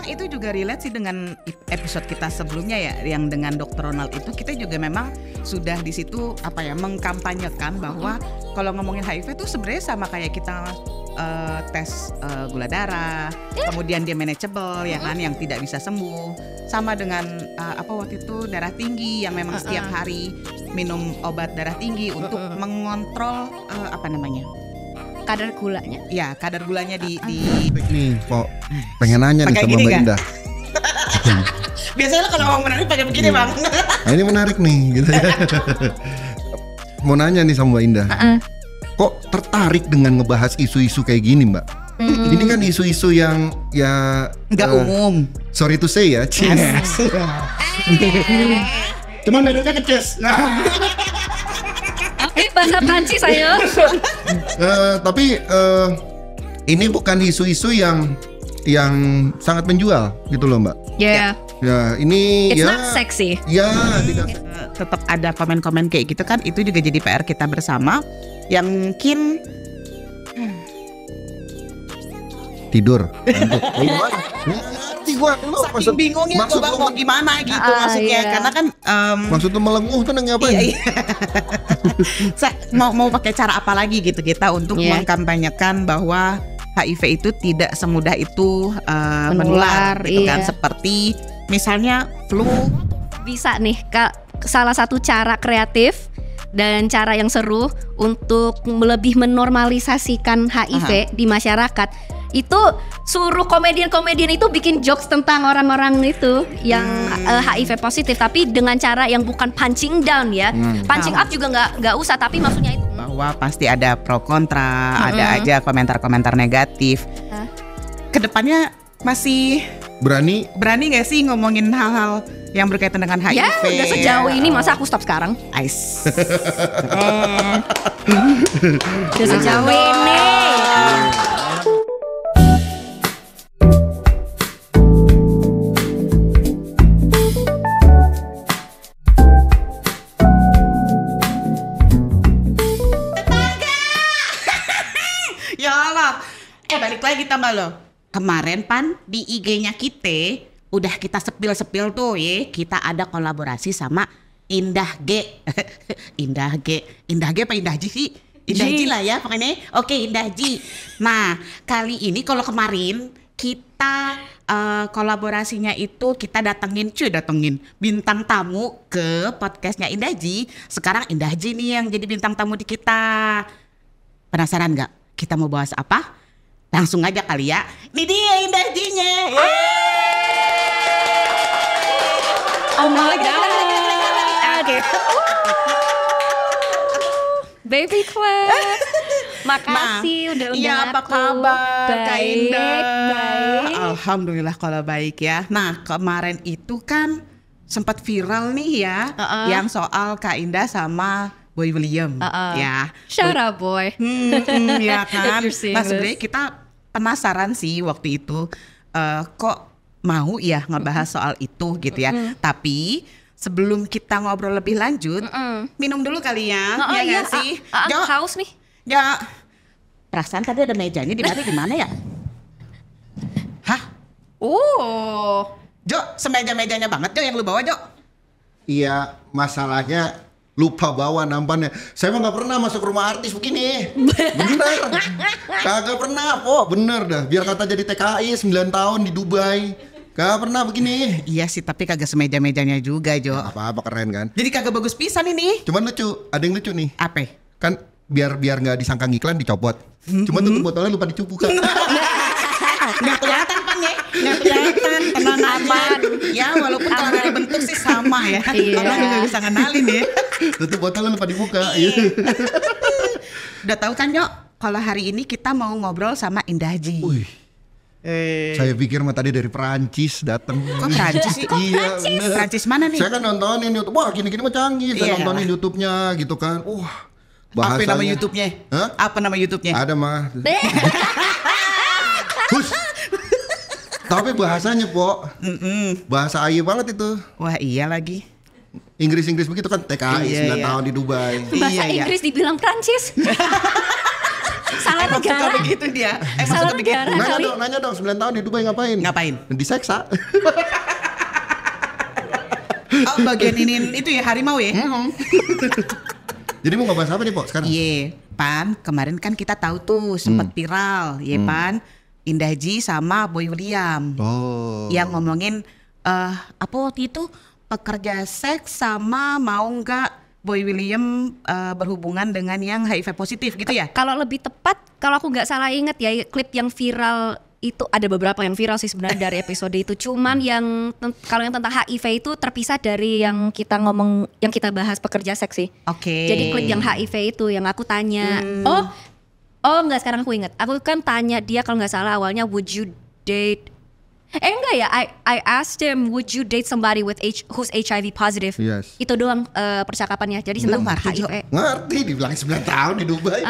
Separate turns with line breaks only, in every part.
itu juga relate sih dengan episode kita sebelumnya ya, yang dengan Dr. Ronald itu kita juga memang sudah di situ mengkampanyekan bahwa kalau ngomongin HIV itu sebenarnya sama kayak kita tes gula darah, kemudian dia manageable ya kan, yang tidak bisa sembuh, sama dengan waktu itu darah tinggi yang memang setiap hari minum obat darah tinggi untuk mengontrol
kadar gulanya.
Ya, kadar gulanya di
nih kok pengen nanya nih sama Mbak Indah.
Biasanya kalau ngomong menarik pakai begini Bang.
Nah ini menarik nih gitu ya. Mau nanya nih sama Mbak Indah. Kok tertarik dengan ngebahas isu-isu kayak gini Mbak? Ini kan isu-isu yang ya
nggak umum.
Sorry to say ya. Cuman bedanya keces.
Bahasa Prancis saya.
Tapi ini bukan isu-isu yang sangat menjual gitu loh Mbak.
Ya.
Ya ini
It's
ya.
not sexy.
Ya tidak.
Tetap ada komen-komen kayak gitu kan, itu juga jadi PR kita bersama yang mungkin
tidur.
Saking bingungnya tuh Bang mau gimana gitu maksudnya karena kan
maksud lu melenguh tuh ngapain?
mau pakai cara apa lagi gitu kita untuk mengkampanyekan bahwa HIV itu tidak semudah itu menular gitu kan, seperti misalnya flu.
Bisa nih salah satu cara kreatif dan cara yang seru untuk lebih menormalisasikan HIV di masyarakat itu suruh komedian-komedian itu bikin jokes tentang orang-orang itu yang HIV positif, tapi dengan cara yang bukan punching down ya. Punching up juga nggak usah, tapi maksudnya itu
bahwa pasti ada pro kontra, ada aja komentar-komentar negatif. Kedepannya masih berani nggak sih ngomongin hal-hal yang berkaitan dengan HIV?
Ya udah sejauh ini, masa aku stop sekarang?
Ice.
Udah sejauh ini.
Ya Allah. Balik lagi tambah lo. Kemarin Pan di IG-nya kita udah kita sepil tuh ya, kita ada kolaborasi sama Indah G. Indah G apa Indah G sih? Indah G lah ya pokoknya. Oke, Indah G. Nah, kali ini kalau kemarin kita kolaborasinya itu kita datengin bintang tamu ke podcastnya Indah G. Sekarang Indah G nih yang jadi bintang tamu di kita. Penasaran nggak? Kita mau bahas apa? Langsung aja kali ya. Ini dia Indah G-nya.
Oh my God. Baby clap. Makasih udah undang
iya,
aku.
apa kabar Kak Indah?
Baik.
Alhamdulillah kalau baik ya. Nah kemarin itu kan sempat viral nih ya, yang soal Kak Indah sama Boy William ya.
Shut up boy.
Ya kan. Nah sebenarnya kita penasaran sih waktu itu kok mau ya ngebahas soal itu gitu ya. Tapi sebelum kita ngobrol lebih lanjut, minum dulu kali ya. Ya nggak sih? Jo,
haus nih.
Ya, perasaan tadi ada mejanya di mana ya? Hah? Jo, semeja-mejanya banget Jo yang lu bawa Jo.
Iya, masalahnya lupa bawa nampannya. Saya mah nggak pernah masuk rumah artis begini. Bener. Kagak pernah, bener dah. Biar kata jadi TKI 9 tahun di Dubai. Gak pernah begini.
Iya sih, tapi kagak semeja-mejanya juga Jo.
Apa-apa keren kan?
Jadi kagak bagus pisan ini.
Cuman lucu, ada yang lucu nih.
Apa?
Kan biar nggak disangka ngiklan dicopot. Cuma tutup botolnya lupa dicupu kan.
Nggak kelihatan Pan ya. Nggak kelihatan, tenang aman. Ya walaupun kalau dari bentuk sih sama ya. Orang juga bisa ngenalin ya.
Tutup botolnya lupa dibuka.
Udah tahu kan Jo, kalau hari ini kita mau ngobrol sama Indah G.
Saya pikir mah tadi dari Perancis datang.
Kok Perancis sih?
Iya,
Perancis mana nih?
Saya kan nontonin YouTube. Wah, gini-gini mah canggih. Saya nontonin YouTube-nya gitu kan. Wah, bahasanya.
Apa nama YouTube-nya?
Hah?
Apa nama YouTube-nya?
Ada mah. Tapi bahasanya bahasa Ayu banget itu.
Wah iya lagi.
Inggris begitu kan, TKI 9 tahun di Dubai.
Bahasa Inggris dibilang Prancis. Salah
emang suka
negara.
begitu dia. Emang
Salah
suka begitu.
negara.
Nanya dong 9 tahun di Dubai ngapain?
Ngapain?
Diseksa.
Oh, bagian ini itu ya harimau ya?
Jadi mau ngebahas apa nih, Pok, sekarang?
Iya, Pan. Kemarin kan kita tahu tuh sempat viral, ya Pan. Indah Ji sama Boy William.
Oh.
Yang ngomongin apa waktu itu pekerja seks sama mau nggak Boy William berhubungan dengan yang HIV positif gitu ya?
Kalau lebih tepat, kalau aku nggak salah ingat ya, klip yang viral itu ada beberapa yang viral sih sebenarnya dari episode itu. Cuman kalau yang tentang HIV itu terpisah dari yang kita ngomong, yang kita bahas pekerja seks sih.
Oke.
Jadi klip yang HIV itu yang aku tanya, oh enggak, sekarang aku ingat. Aku kan tanya dia kalau nggak salah awalnya would you date? Enggak ya, I asked him would you date somebody with who's HIV positive?
Yes.
Itu doang percakapannya. Jadi tentang
ngerti, Jo.
HIV.
Ngerti, dibilang 9 tahun di Dubai.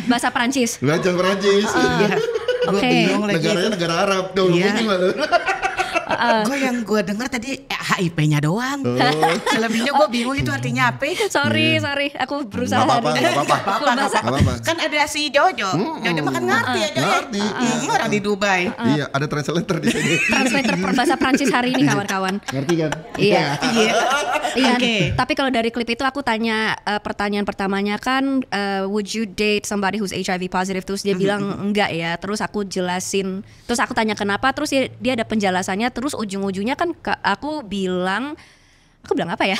Bahasa Perancis.
Belajar Perancis.
Iya. Gue
Oke.
bingung lagi.
Negaranya negara Arab. Tuh,
Iya.
gimana?
Gue yang gue dengar tadi HIV-nya doang. Selebihnya gue bingung itu artinya apa.
Sorry, aku berusaha.
Nggak apa-apa,
hari ini.
nggak apa-apa.
Full bahasa.
Nggak apa-apa.
Kan ada si Jojo. Jojo makan ngerti ya Jojo.
Ngerti.
Orang di Dubai.
Iya, ada translator di sini.
Translator bahasa Prancis hari ini kawan-kawan.
Ngerti kan?
Iya.
Iya.
Iya.
Oke.
Tapi kalau dari klip itu aku tanya, pertanyaan pertamanya kan would you date somebody who's HIV positive, terus dia bilang enggak ya. Terus aku jelasin, terus aku tanya kenapa, terus dia ada penjelasannya, terus ujung-ujungnya kan aku bilang apa ya?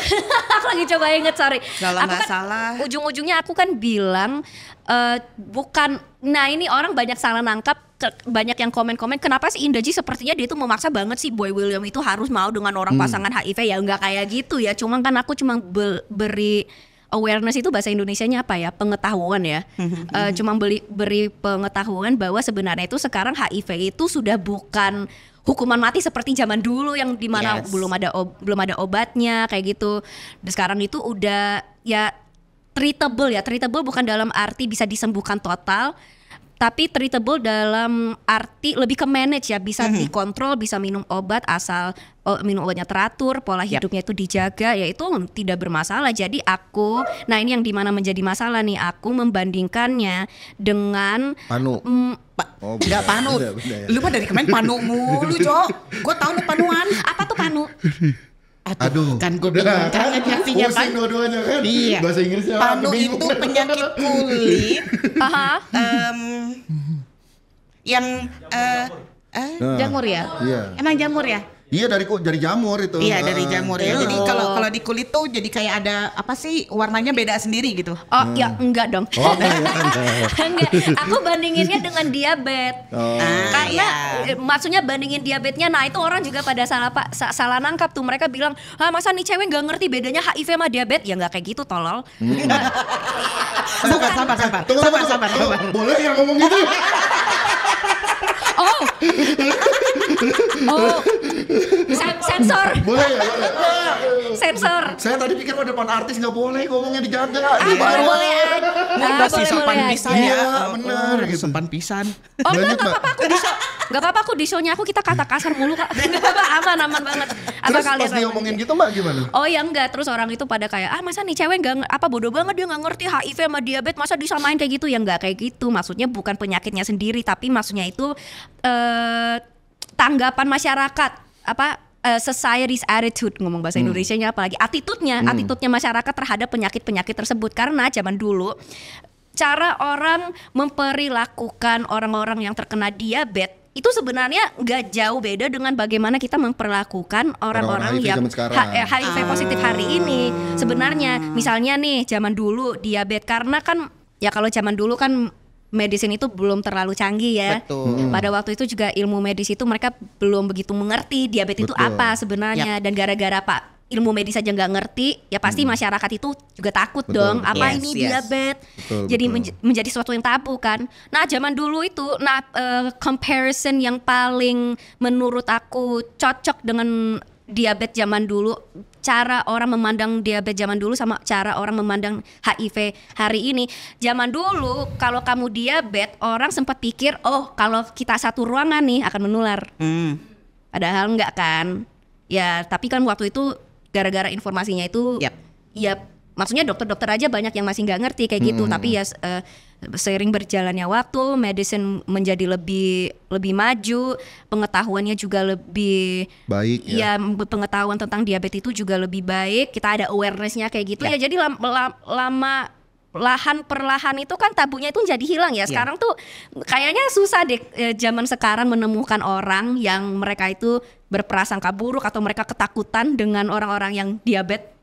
Aku lagi coba inget, sorry.
Kalau
Aku
nggak
kan,
salah.
ujung-ujungnya aku kan bilang bukan. Nah ini orang banyak salah nangkap, banyak yang komen-komen kenapa sih Indah Ji sepertinya dia tuh memaksa banget sih Boy William itu harus mau dengan orang pasangan HIV. Ya nggak kayak gitu ya. Cuman kan aku cuma beri awareness, itu bahasa Indonesianya apa ya, pengetahuan ya. Cuma beri pengetahuan bahwa sebenarnya itu sekarang HIV itu sudah bukan hukuman mati seperti zaman dulu yang dimana
Yes.
belum ada obatnya kayak gitu. Dan sekarang itu udah ya treatable bukan dalam arti bisa disembuhkan total, tapi treatable dalam arti lebih ke manage ya, bisa dikontrol, bisa minum obat asal minum obatnya teratur, pola hidupnya itu dijaga, ya itu tidak bermasalah. Jadi nah ini yang dimana menjadi masalah nih, aku membandingkannya dengan
Panu. Oh,
Enggak panu.
beda ya.
Lu mah dari kemarin panu mulu, Jo. Gue tahu lu panuan.
apa tuh panu?
Aduh.
Kan gue bingung kan artinya kan.
Pusing dua-duanya kan.
Iya.
Bahasa Inggrisnya
Panu
bingung.
itu penyakit kulit
Aha.
yang
Nah,
jamur ya?
Iya.
Emang jamur ya?
Iya, dari jamur itu.
Iya dari jamur ya.
Iya.
Jadi kalau di kulit tuh jadi kayak ada apa sih, warnanya beda sendiri gitu.
Oh ya enggak dong.
Oh, enggak.
Enggak, aku bandinginnya dengan diabetes.
Oh.
Karena
iya.
maksudnya bandingin diabetesnya, nah itu orang juga pada salah nangkap tuh. Mereka bilang, masa nih cewek nggak ngerti bedanya HIV sama diabetes? Ya nggak kayak gitu, tolol.
Sabar.
Tunggu. Boleh ya ngomong gitu?
Sensor,
Boleh ya, boleh.
sensor.
Saya tadi pikir kalau depan artis nggak boleh ngomongnya dijaga.
Boleh aja.
Udah sih
Boleh
sopan
aja.
pisan ya.
Iya, bener, gitu.
Sopan pisan.
Oh
Banyak,
enggak
Mbak.
apa-apa aku di show. Enggak apa-apa aku di show-nya kita kata kasar mulu Kak. Enggak apa-apa, aman banget.
Terus pas dia ngomongin gitu Mbak gimana?
Oh ya enggak, terus orang itu pada kayak masa nih cewek bodoh banget dia nggak ngerti HIV sama diabetes, masa disamain kayak gitu? Ya enggak kayak gitu, maksudnya bukan penyakitnya sendiri, tapi maksudnya itu tanggapan masyarakat, society's attitude, ngomong bahasa Indonesianya apalagi attitude-nya masyarakat terhadap penyakit-penyakit tersebut. Karena zaman dulu cara orang memperilakukan orang-orang yang terkena diabetes itu sebenarnya nggak jauh beda dengan bagaimana kita memperlakukan orang-orang
HIV
yang
zaman sekarang.
HIV positif hari ini. Sebenarnya misalnya nih zaman dulu diabetes, karena kan ya kalau zaman dulu kan medicine itu belum terlalu canggih ya.
Betul.
Pada waktu itu juga ilmu medis itu mereka belum begitu mengerti diabetes itu
Betul.
apa sebenarnya. Dan gara-gara ilmu medis aja nggak ngerti, ya pasti masyarakat itu juga takut
Betul,
dong.
betul.
Apa
Yes,
ini
yes.
diabetes?
Betul,
Jadi
betul.
menjadi sesuatu yang tabu kan. Nah zaman dulu itu, comparison yang paling menurut aku cocok dengan diabetes zaman dulu, cara orang memandang diabetes zaman dulu sama cara orang memandang HIV hari ini. Zaman dulu kalau kamu diabetes, orang sempat pikir, oh kalau kita satu ruangan nih akan menular. Padahal enggak kan. Ya tapi kan waktu itu gara-gara informasinya itu
Yap.
ya maksudnya dokter-dokter aja banyak yang masih nggak ngerti kayak gitu. Tapi ya seiring berjalannya waktu, medicine menjadi lebih maju, pengetahuannya juga lebih
Baik ya.
ya, pengetahuan tentang diabetes itu juga lebih baik. Kita ada awareness-nya kayak gitu ya. Jadi perlahan itu kan tabunya itu jadi hilang ya. Sekarang tuh kayaknya susah deh zaman sekarang menemukan orang yang mereka itu berprasangka buruk atau mereka ketakutan dengan orang-orang yang diabetes.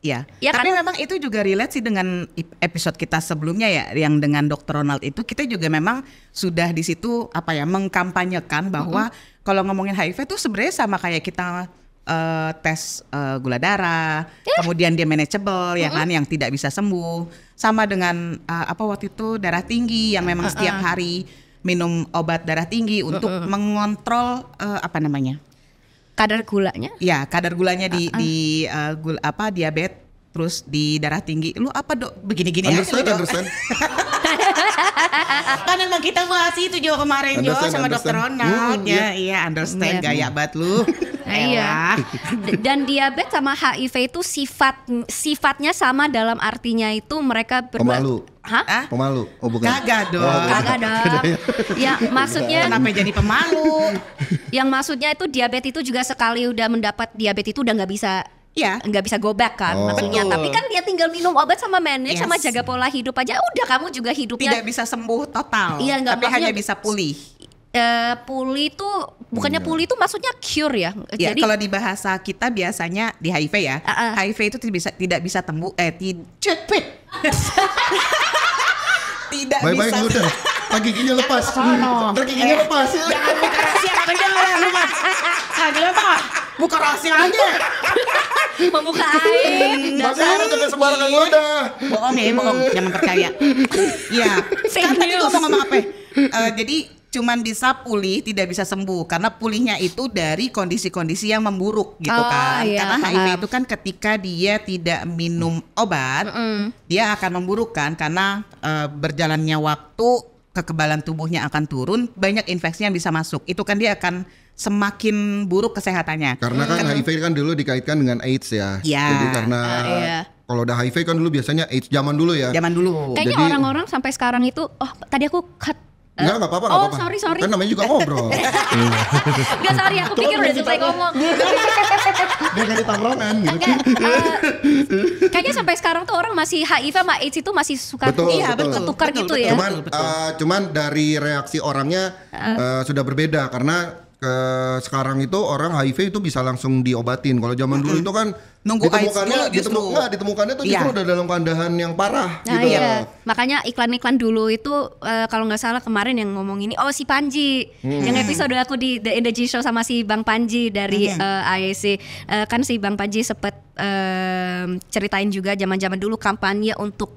Ya,
Ya
tapi
kan?
memang itu juga relate sih dengan episode kita sebelumnya ya, yang dengan Dr. Ronald itu kita juga memang sudah di situ mengkampanyekan bahwa kalau ngomongin HIV itu sebenarnya sama kayak kita tes gula darah, kemudian dia manageable ya kan, yang tidak bisa sembuh, sama dengan waktu itu darah tinggi yang memang setiap hari minum obat darah tinggi untuk mengontrol
Kadar gulanya.
ya kadar gulanya di diabetes, terus di darah tinggi. Lu apa dok begini-gini aja lu, Jo.
Understand.
Kan emang kita bahas itu Jo kemarin Jo sama Dr. Ronald ya. Iya understand
Iya.
gaya banget lu.
Iya. Dan diabetes sama HIV itu sifatnya sama dalam artinya itu mereka
Pemalu.
Hah?
Pemalu. Oh bukan.
Kagak dong.
Kagak dong. Ya maksudnya
Kenapa jadi pemalu?
yang maksudnya itu diabetes itu juga sekali udah mendapat diabetes itu udah nggak bisa go back kan
Oh.
maksudnya.
Betul.
Tapi kan dia tinggal minum obat sama manage
Yes.
sama jaga pola hidup aja udah kamu juga hidupnya
Tidak bisa sembuh total.
Iya, nggak,
tapi
maksudnya-
hanya bisa pulih.
pulih itu bukannya pulih itu maksudnya cure ya.
Ya,
Jadi
kalau di bahasa kita biasanya di HIV ya, HIV itu tidak bisa cepet. Tidak
Baik-baik
bisa.
lu udah. Kaki giginya lepas. Kaki giginya lepas.
Jangan buka rahasia kencang lu mas. Kenapa? Buka rahasia aja.
membuka aib.
Makanya jangan sembarangan udah.
Bohong ya, bohong. Jangan percaya. Iya.
Fake
Kan tadi
news.
gua mau ngomong apa? Jadi cuman bisa pulih, tidak bisa sembuh karena pulihnya itu dari kondisi-kondisi yang memburuk gitu
Oh,
kan.
iya,
Karena HIV
paham.
itu kan ketika dia tidak minum obat, dia akan memburukkan karena berjalannya waktu kekebalan tubuhnya akan turun, banyak infeksi yang bisa masuk. Itu kan dia akan semakin buruk kesehatannya.
Karena kan HIV kan dulu dikaitkan dengan AIDS ya.
Iya.
Jadi karena
Iya.
kalau udah HIV kan dulu biasanya AIDS zaman dulu ya.
Zaman dulu.
Kayaknya
Jadi-
orang-orang sampai sekarang itu tadi aku cut.
Enggak apa-apa,
Oh,
apa-apa.
sorry.
Kan namanya juga ngobrol.
Enggak, sorry, aku pikir udah selesai ngomong.
Dia dari tongkrongan gitu.
Enggak, kayaknya sampai sekarang tuh orang masih HIV sama AIDS itu masih suka
Betul,
Iya,
betul.
ketukar
Betul,
gitu
betul.
ya.
Cuman dari reaksi orangnya sudah berbeda karena sekarang itu orang HIV itu bisa langsung diobatin. Kalau zaman dulu itu kan
Nunggu AIDS dulu justru.
ditemukannya tuh justru
Iya.
udah dalam keadaan yang parah
Nah,
gitu.
iya. Makanya iklan-iklan dulu itu kalau nggak salah kemarin yang ngomong ini, si Panji, yang episode aku di The Energy Show sama si Bang Panji dari IAC, kan si Bang Panji sempet ceritain juga zaman-zaman dulu kampanye untuk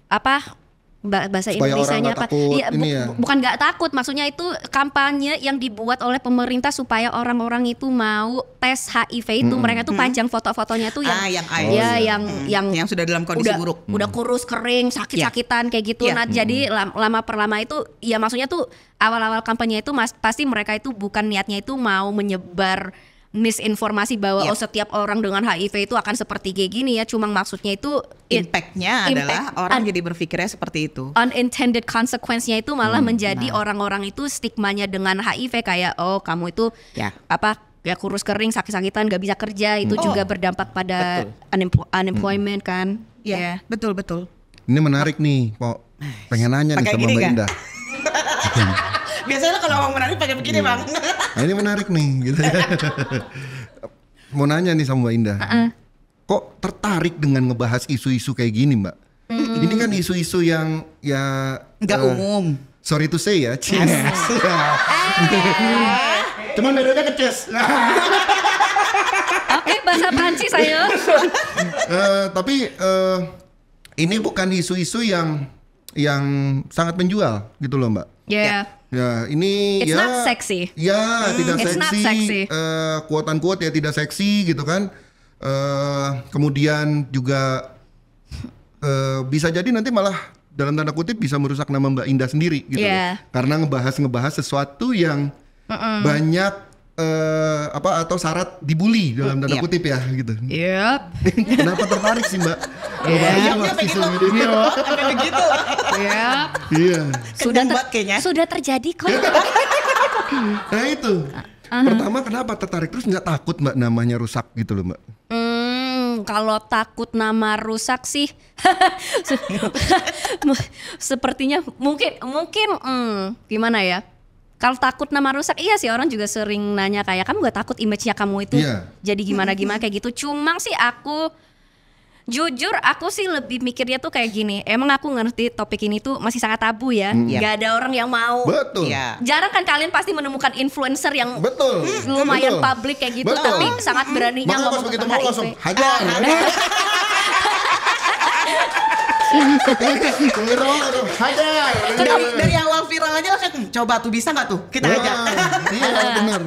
apa? Bahasa
Supaya
Indonesianya
orang nggak
apa?
takut
Iya,
ini ya.
bukan nggak takut, maksudnya itu kampanye yang dibuat oleh pemerintah supaya orang-orang itu mau tes HIV itu mereka tuh panjang foto-fotonya tuh yang
yang AIDS.
yang
Yang sudah dalam kondisi buruk.
udah kurus kering sakit-sakitan kayak gitu.
Iya.
Nah jadi lama per lama itu ya maksudnya tuh awal-awal kampanye itu pasti mereka itu bukan niatnya itu mau menyebar misinformasi bahwa
Iya.
setiap orang dengan HIV itu akan seperti kayak gini ya, cuma maksudnya itu
Impact-nya adalah orang jadi berpikirnya seperti itu.
unintended consequence-nya itu malah menjadi orang-orang itu stigmanya dengan HIV kayak kamu itu
Ya.
ya kurus kering sakit-sakitan gak bisa kerja itu juga berdampak pada unemployment kan.
Iya, betul.
Ini menarik nih, Pok. Pengen nanya nih
Pakai
sama
gini
Mbak
nggak?
Indah.
Biasanya kalau ngomong menarik pakai begini bang.
Nah, ini menarik nih gitu ya. Mau nanya nih sama Mbak Indah. Kok tertarik dengan ngebahas isu-isu kayak gini, Mbak? Ini kan isu-isu yang ya
Nggak umum.
Sorry to say ya, Cis. Cuman bedanya keces.
Oke, bahasa Prancis saya.
Tapi ini bukan isu-isu yang sangat menjual gitu loh, Mbak.
Ya.
Ya, ini
It's
ya
not sexy.
Ya, tidak
It's not
seksi.
sexy.
Quote unquote ya tidak seksi gitu kan. Kemudian juga bisa jadi nanti malah dalam tanda kutip bisa merusak nama Mbak Indah sendiri gitu.
Yeah.
Karena ngebahas sesuatu yang banyak atau syarat dibully dalam tanda
Iya.
kutip ya gitu.
Yep.
Kenapa tertarik sih, Mbak?
Ayamnya pengen lo sampai begitu.
Ya.
Iya.
Sudah buat kayaknya.
Sudah terjadi kok.
Nah itu. Pertama kenapa tertarik terus nggak takut Mbak namanya rusak gitu loh Mbak?
Kalau takut nama rusak sih, sepertinya mungkin gimana ya? Kalau takut nama rusak, iya sih orang juga sering nanya kayak kamu gak takut image-nya kamu itu jadi gimana kayak gitu. Cuma sih jujur aku sih lebih mikirnya tuh kayak gini. Emang aku ngerti topik ini tuh masih sangat tabu ya. Gak ada orang yang mau.
Betul.
Jarang kan kalian pasti menemukan influencer yang lumayan publik kayak gitu.
Betul.
Tapi sangat beraninya ngomong
begitu
tentang
mau langsung
HIV.
hajar. Hajar.
Dari awal viral aja langsung coba tuh bisa nggak tuh kita aja.
Iya benar.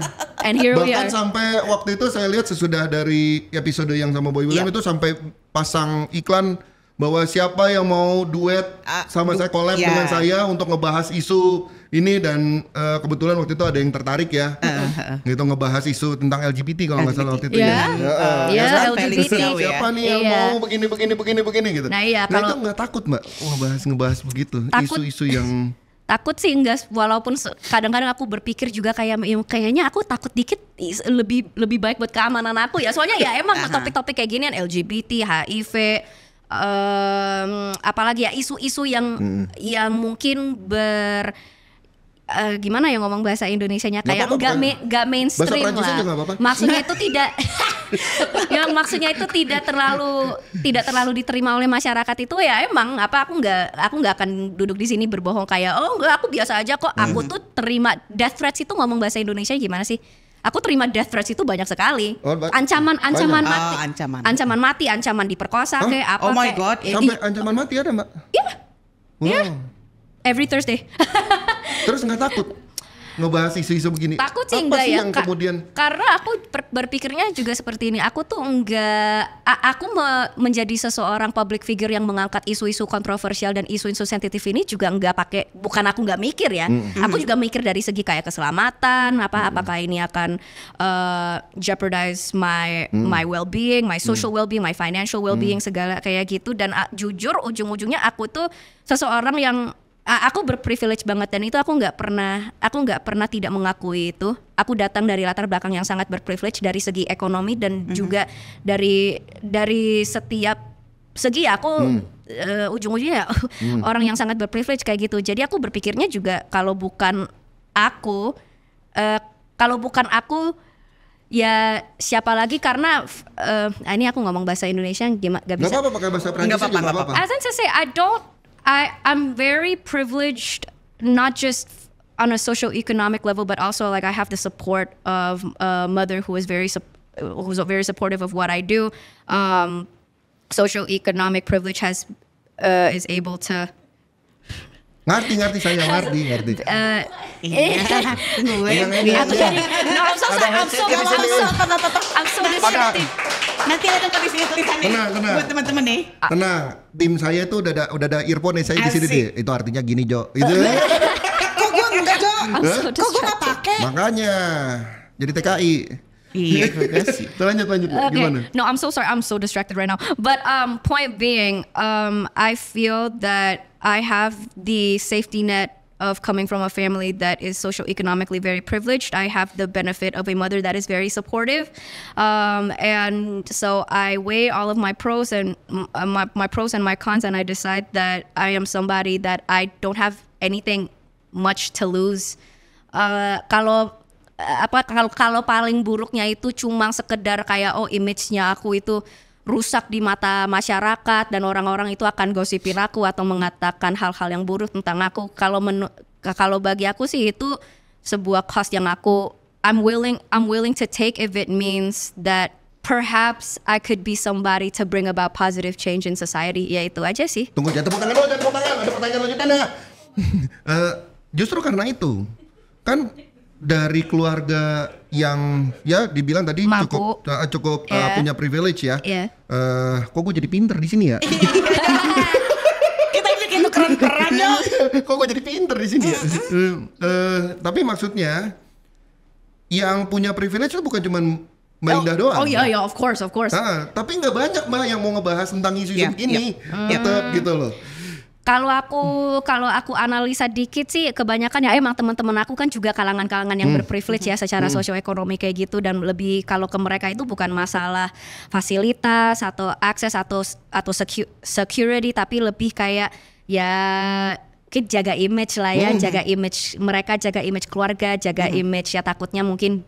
And here we
Bahkan
are.
sampai waktu itu saya lihat sesudah dari episode yang sama Boy William itu sampai pasang iklan bahwa siapa yang mau duet sama saya collab dengan saya untuk ngebahas isu ini dan kebetulan waktu itu ada yang tertarik ya. Gitu ngebahas isu tentang LGBT kalau nggak salah waktu itu ya.
Iya, LGBT.
Siapa nih yang mau begini gitu.
Nah iya,
Nah itu nggak takut Mbak ngebahas begitu
Takut.
isu-isu yang
Takut sih enggak, walaupun kadang-kadang aku berpikir juga kayaknya aku takut dikit lebih baik buat keamanan aku ya. Soalnya ya emang topik-topik kayak gini kan LGBT, HIV, apalagi ya isu-isu yang mungkin gimana ya ngomong bahasa Indonesianya kayak nggak mainstream lah. Maksudnya itu tidak yang maksudnya itu tidak terlalu diterima oleh masyarakat itu ya emang aku nggak akan duduk di sini berbohong kayak enggak aku biasa aja kok. Aku tuh terima death threats itu ngomong bahasa Indonesia gimana sih? Aku terima death threats itu banyak sekali. Ancaman mati. Ancaman mati, ancaman diperkosa kayak apa.
Oh my
kayak,
god.
sampai ancaman mati ada Mbak?
Iya.
Wow.
Every Thursday.
Terus nggak takut ngebahas isu-isu begini?
Takut sih
apa
enggak
sih
ya
yang kemudian?
karena aku berpikirnya juga seperti ini. Aku tuh aku menjadi seseorang public figure yang mengangkat isu-isu kontroversial dan isu-isu sensitif ini juga bukan aku nggak mikir ya. Aku juga mikir dari segi kayak keselamatan, apakah ini akan jeopardize my well-being, my social well-being, my financial well-being, segala kayak gitu. Dan jujur ujung-ujungnya aku tuh seseorang yang aku berprivilege banget dan itu aku nggak pernah tidak mengakui itu. Aku datang dari latar belakang yang sangat berprivilege dari segi ekonomi dan juga dari setiap segi aku ujung-ujungnya orang yang sangat berprivilege kayak gitu. Jadi aku berpikirnya juga kalau bukan aku ya siapa lagi karena ini aku ngomong bahasa Indonesia gak bisa.
Gak apa-apa pakai bahasa Prancis juga gak apa-apa.
As in to say I'm very privileged, not just on a socio-economic level, but also like I have the support of a mother who's very supportive of what I do. Socio-economic privilege is able to.
Ngerti saya ngerti.
I'm so distracted.
Nanti ada tulisannya buat teman-teman nih.
Tenang, tim saya tuh udah ada earphone nih saya di sini deh. Itu artinya gini Jo. Itu.
Kok gue enggak Jo? Kok gue nggak pakai?
Makanya jadi TKI.
Iya juga sih.
Lanjut gimana?
No, I'm so sorry. I'm so distracted right now. But point being, I feel that I have the safety net of coming from a family that is socioeconomically very privileged. I have the benefit of a mother that is very supportive, and so I weigh all of my pros and my pros and my cons, and I decide that I am somebody that I don't have anything much to lose. Kalau paling buruknya itu cuma sekedar kayak image-nya aku itu rusak di mata masyarakat dan orang-orang itu akan gosipin aku atau mengatakan hal-hal yang buruk tentang aku. Kalau bagi aku sih itu sebuah cost yang I'm willing to take if it means that perhaps I could be somebody to bring about positive change in society. Ya itu aja sih.
Tunggu, jangan tepuk tangan dulu, ada pertanyaan lanjutannya. Justru karena itu kan dari keluarga yang ya dibilang tadi
mampu,
cukup punya privilege ya.
Yeah.
Kok gue jadi pinter di sini ya?
Kita bikin keren-keren ya.
Kok gue jadi pinter di sini ya? Tapi maksudnya yang punya privilege itu bukan cuma Mbak Indah doang.
Oh iya, of course.
Tapi nggak banyak Mbak yang mau ngebahas tentang isu-isu
Iya,
begini. Tetap gitu loh.
Kalau aku analisa dikit sih, kebanyakan ya emang teman-teman aku kan juga kalangan-kalangan yang berprivilege ya secara sosioekonomi kayak gitu, dan lebih kalau ke mereka itu bukan masalah fasilitas atau akses atau security, tapi lebih kayak ya jaga image lah ya, jaga image mereka, jaga image keluarga, jaga image ya, takutnya mungkin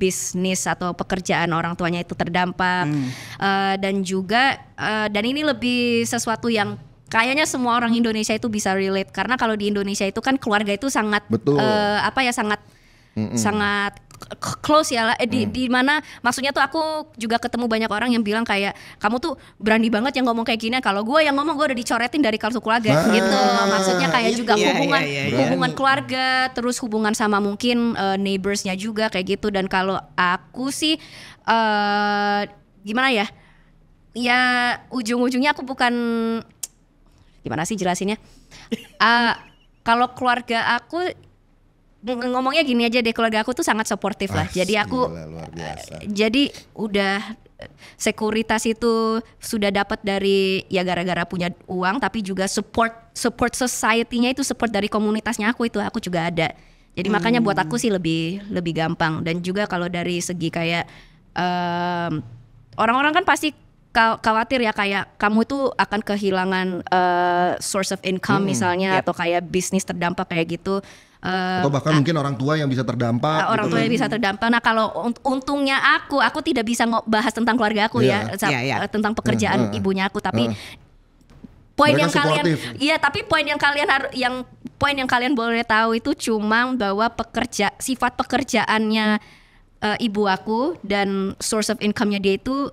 bisnis atau pekerjaan orang tuanya itu terdampak. Dan juga dan ini lebih sesuatu yang kayaknya semua orang Indonesia itu bisa relate, karena kalau di Indonesia itu kan keluarga itu sangat sangat close ya, di mana maksudnya tuh aku juga ketemu banyak orang yang bilang kayak kamu tuh berani banget yang ngomong kayak gini, kalau gue yang ngomong gue udah dicoretin dari kartu keluarga gitu. Maksudnya kayak juga hubungan keluarga, terus hubungan sama mungkin neighborsnya juga kayak gitu. Dan kalau aku sih gimana ya, ujung-ujungnya aku bukan, gimana sih jelasinnya, kalau keluarga aku ngomongnya gini aja deh, keluarga aku tuh sangat suportif lah. Jadi aku jadi udah sekuritas itu sudah dapat dari ya gara-gara punya uang, tapi juga support society-nya itu, support dari komunitasnya aku itu aku juga ada. Jadi makanya buat aku sih lebih gampang. Dan juga kalau dari segi kayak orang-orang kan pasti khawatir ya, kayak kamu tuh akan kehilangan source of income misalnya, atau kayak bisnis terdampak kayak gitu.
Atau bahkan mungkin orang tua yang bisa terdampak.
Orang tua yang bisa terdampak. Nah kalau untungnya aku tidak bisa bahas tentang keluarga aku tentang pekerjaan ibunya aku, tapi poin yang kalian boleh tahu itu cuma bahwa sifat pekerjaannya ibu aku dan source of income-nya dia itu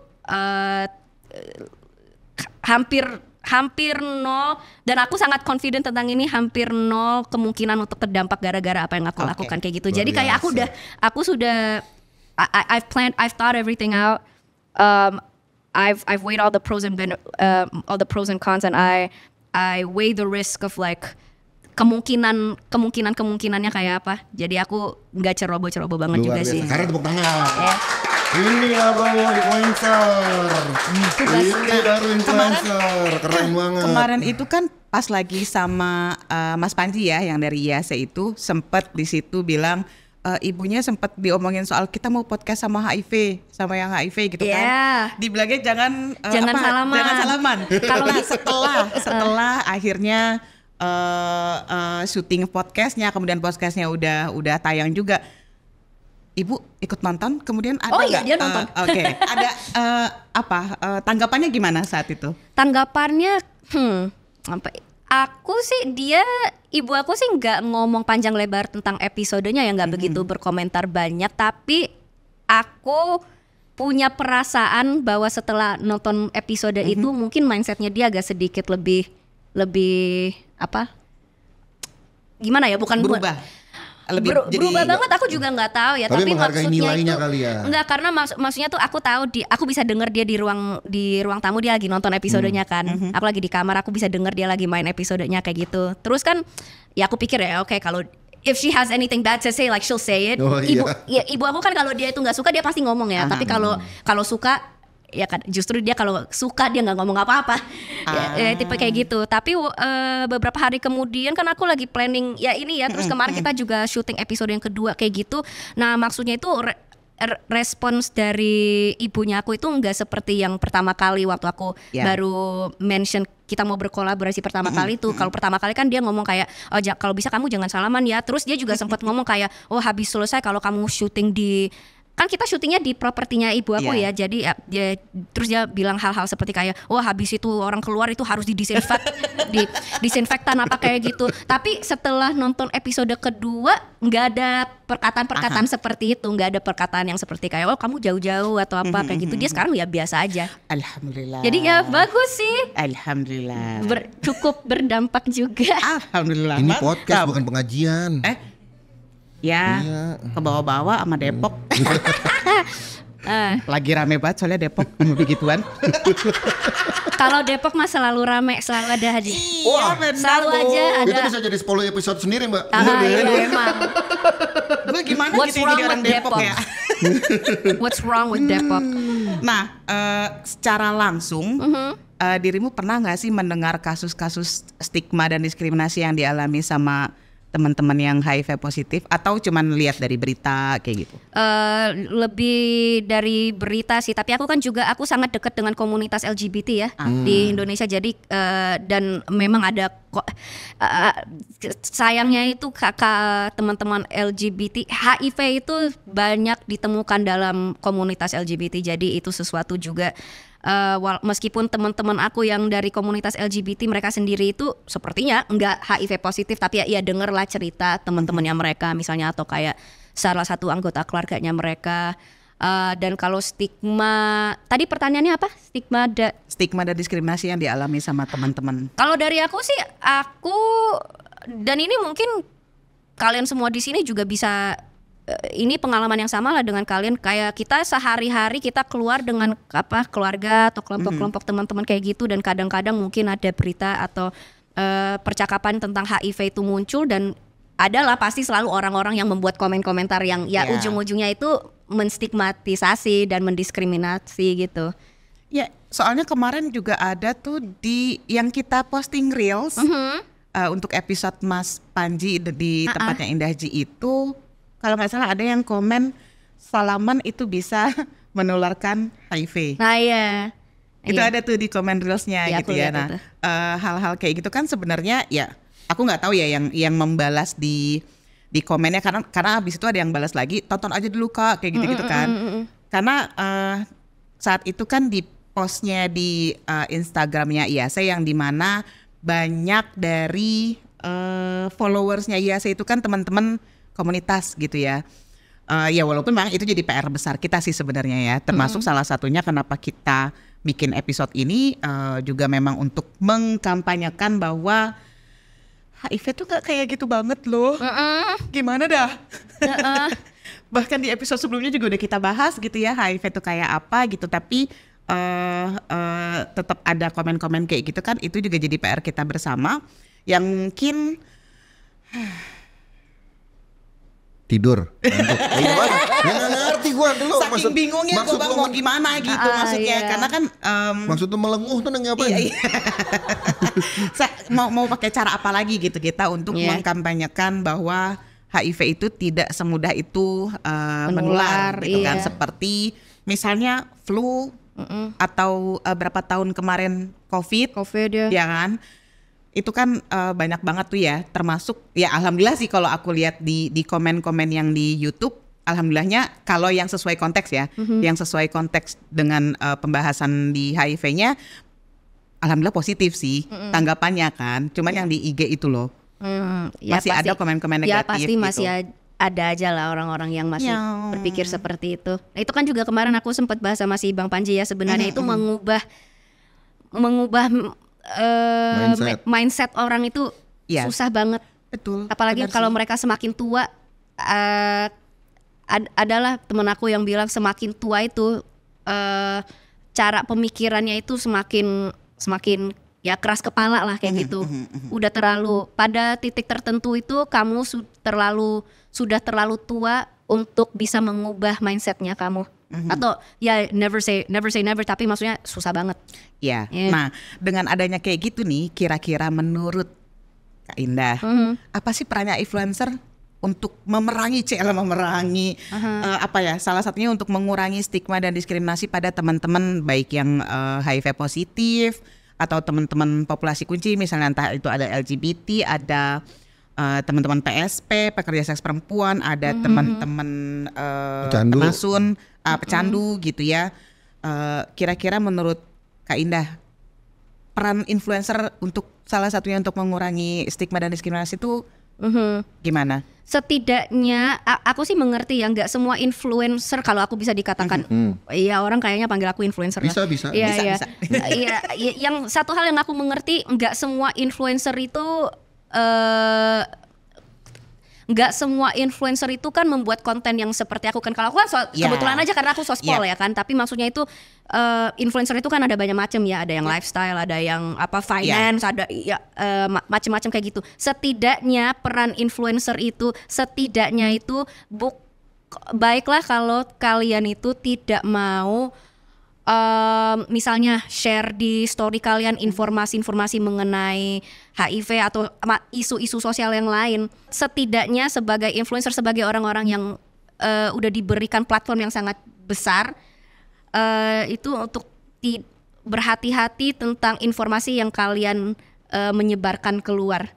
hampir nol, dan aku sangat confident tentang ini, hampir nol kemungkinan untuk terdampak gara-gara apa yang aku lakukan kayak gitu. Jadi kayak aku sudah I've thought everything out. I've weighed all the pros and cons, and I weigh the risk of like kemungkinannya kayak apa. Jadi aku nggak ceroboh banget
luar
juga
biasa.
sih.
Karena tepuk tangan. Ini abang influencer. Ini baru influencer. Keren banget.
Kemarin itu kan pas lagi sama Mas Panji ya, yang dari IAC itu sempat di situ bilang ibunya sempat diomongin soal kita mau podcast sama HIV, sama yang HIV gitu kan. Dibilangnya jangan salaman. Kalau setelah akhirnya syuting podcastnya, kemudian podcastnya udah tayang juga. Ibu ikut nonton, kemudian ada
dia nonton.
Oke. Ada tanggapannya gimana saat itu?
Tanggapannya, ibu aku sih nggak ngomong panjang lebar tentang episodenya ya, nggak begitu berkomentar banyak. Tapi aku punya perasaan bahwa setelah nonton episode itu mungkin mindsetnya dia agak sedikit lebih gimana ya, bukan
berubah.
Berubah banget, aku juga nggak tahu ya, tapi
menghargai
maksudnya
nilainya
itu
kali ya.
Enggak, karena maksudnya tuh aku tahu aku bisa denger dia di ruang tamu, dia lagi nonton episodenya kan. Aku lagi di kamar, aku bisa denger dia lagi main episodenya kayak gitu. Terus kan ya aku pikir ya oke, kalau if she has anything bad to say, like she'll say it. Ibu aku kan kalau dia itu nggak suka dia pasti ngomong ya. Tapi kalau suka ya kan, justru dia kalau suka dia nggak ngomong apa-apa. Tipe kayak gitu. Tapi beberapa hari kemudian kan aku lagi planning ya ini ya, terus kemarin kita juga syuting episode yang kedua kayak gitu. Nah maksudnya itu respons dari ibunya aku itu nggak seperti yang pertama kali waktu aku baru mention kita mau berkolaborasi pertama kali itu. Kalau pertama kali kan dia ngomong kayak kalau bisa kamu jangan salaman ya. Terus dia juga sempat ngomong kayak habis selesai kalau kamu syuting kan kita syutingnya di propertinya ibu aku ya, jadi terus dia bilang hal-hal seperti kayak habis itu orang keluar itu harus disinfektan apa kayak gitu. Tapi setelah nonton episode kedua nggak ada perkataan seperti itu, nggak ada perkataan yang seperti kayak kamu jauh-jauh atau apa kayak gitu. Dia sekarang ya biasa aja.
Alhamdulillah.
Jadi ya bagus sih.
Alhamdulillah.
Cukup berdampak juga.
Alhamdulillah.
Ini podcast bukan pengajian.
Ya, ke bawah-bawah sama Depok. Lagi rame banget soalnya Depok sama begituan.
Kalau Depok mah selalu rame, selalu ada hadiah. Selalu aja ada.
Itu bisa jadi 10 episode sendiri, Mbak.
Iya emang.
Gue gimana
What's
gitu
wrong
jadi orang
with
Depok ya?
What's wrong with Depok?
Nah, secara langsung, dirimu pernah nggak sih mendengar kasus-kasus stigma dan diskriminasi yang dialami sama teman-teman yang HIV positif, atau cuman lihat dari berita kayak gitu?
Lebih dari berita sih, tapi aku sangat dekat dengan komunitas LGBT ya di Indonesia, jadi dan memang ada sayangnya itu kakak teman-teman LGBT HIV itu banyak ditemukan dalam komunitas LGBT, jadi itu sesuatu juga. Meskipun teman-teman aku yang dari komunitas LGBT mereka sendiri itu sepertinya enggak HIV positif, tapi ya dengerlah cerita teman-temannya mereka misalnya, atau kayak salah satu anggota keluarganya mereka. Dan kalau stigma, tadi pertanyaannya apa?
Stigma dan diskriminasi yang dialami sama teman-teman.
Kalau dari aku sih, dan ini mungkin kalian semua di sini juga bisa, ini pengalaman yang sama lah dengan kalian, kayak kita sehari-hari kita keluar dengan keluarga atau kelompok-kelompok teman-teman kayak gitu, dan kadang-kadang mungkin ada berita atau percakapan tentang HIV itu muncul, dan adalah pasti selalu orang-orang yang membuat komen-komentar yang ujung-ujungnya itu menstigmatisasi dan mendiskriminasi gitu.
Ya, soalnya kemarin juga ada tuh di yang kita posting reels untuk episode Mas Panji di tempatnya Indah Ji itu. Kalau nggak salah ada yang komen salaman itu bisa menularkan HIV.
Nah iya.
Itu ada tuh di komen reelsnya gitu ya. Nah hal-hal kayak gitu kan sebenarnya ya aku nggak tahu ya yang membalas di komennya, karena abis itu ada yang balas lagi, tonton aja dulu Kak kayak gitu-gitu kan. Karena saat itu kan di postnya di Instagramnya IAC yang dimana banyak dari followersnya IAC itu kan teman-teman komunitas gitu ya. Ya walaupun memang itu jadi PR besar kita sih sebenarnya ya. Termasuk salah satunya kenapa kita bikin episode ini juga memang untuk mengkampanyekan bahwa HIV tuh gak kayak gitu banget loh. Gimana dah? Bahkan di episode sebelumnya juga udah kita bahas gitu ya, HIV tuh kayak apa gitu. Tapi tetap ada komen-komen kayak gitu kan. Itu juga jadi PR kita bersama. Yang mungkin
tidur. Nggak ngerti gue dulu.
Saking bingungnya gue bang mau gimana gitu maksudnya. Karena kan
maksudnya melenguh tuh ngapain?
Iya. mau pakai cara apa lagi gitu kita untuk mengkampanyekan bahwa HIV itu tidak semudah itu menular gitu kan. Seperti misalnya flu atau berapa tahun kemarin COVID ya kan. Itu kan banyak banget tuh ya, termasuk ya alhamdulillah sih kalau aku lihat di komen-komen yang di YouTube, alhamdulillahnya kalau yang sesuai konteks ya, yang sesuai konteks dengan pembahasan di HIV-nya, alhamdulillah positif sih tanggapannya kan. Cuman yang di IG itu loh, masih ada komen-komen negatif.
Ya pasti masih ada aja lah orang-orang yang masih berpikir seperti itu. Nah, itu kan juga kemarin aku sempat bahas sama si Bang Panji ya, sebenarnya itu mengubah mindset orang itu susah banget.
Betul.
Apalagi kalau mereka semakin tua. Adalah temen aku yang bilang semakin tua itu cara pemikirannya itu semakin ya keras kepala lah kayak gitu. Udah terlalu pada titik tertentu itu kamu sudah terlalu tua untuk bisa mengubah mindsetnya kamu. Atau ya never say never, tapi maksudnya susah banget.
Ya. Nah, dengan adanya kayak gitu nih, kira-kira menurut Kak Indah, apa sih perannya influencer untuk memerangi salah satunya untuk mengurangi stigma dan diskriminasi pada teman-teman baik yang HIV positif atau teman-teman populasi kunci, misalnya entah itu ada LGBT, ada teman-teman PSP, pekerja seks perempuan, ada teman-teman penasun, pecandu gitu ya. Kira-kira menurut Kak Indah, peran influencer untuk salah satunya untuk mengurangi stigma dan diskriminasi itu gimana?
Setidaknya aku sih mengerti ya, nggak semua influencer, kalau aku bisa dikatakan, ya orang kayaknya panggil aku influencer lah.
Bisa.
Iya. Yang satu hal yang aku mengerti, nggak semua influencer itu nggak semua influencer itu kan membuat konten yang seperti aku kan. Kalau aku kan kebetulan aja karena aku sospol ya kan. Tapi maksudnya itu influencer itu kan ada banyak macam ya. Ada yang lifestyle, ada yang finance, ada macam-macam kayak gitu. Setidaknya peran influencer itu baiklah kalau kalian itu tidak mau misalnya share di story kalian informasi-informasi mengenai HIV atau isu-isu sosial yang lain. Setidaknya sebagai influencer, sebagai orang-orang yang udah diberikan platform yang sangat besar, itu untuk berhati-hati tentang informasi yang kalian menyebarkan keluar.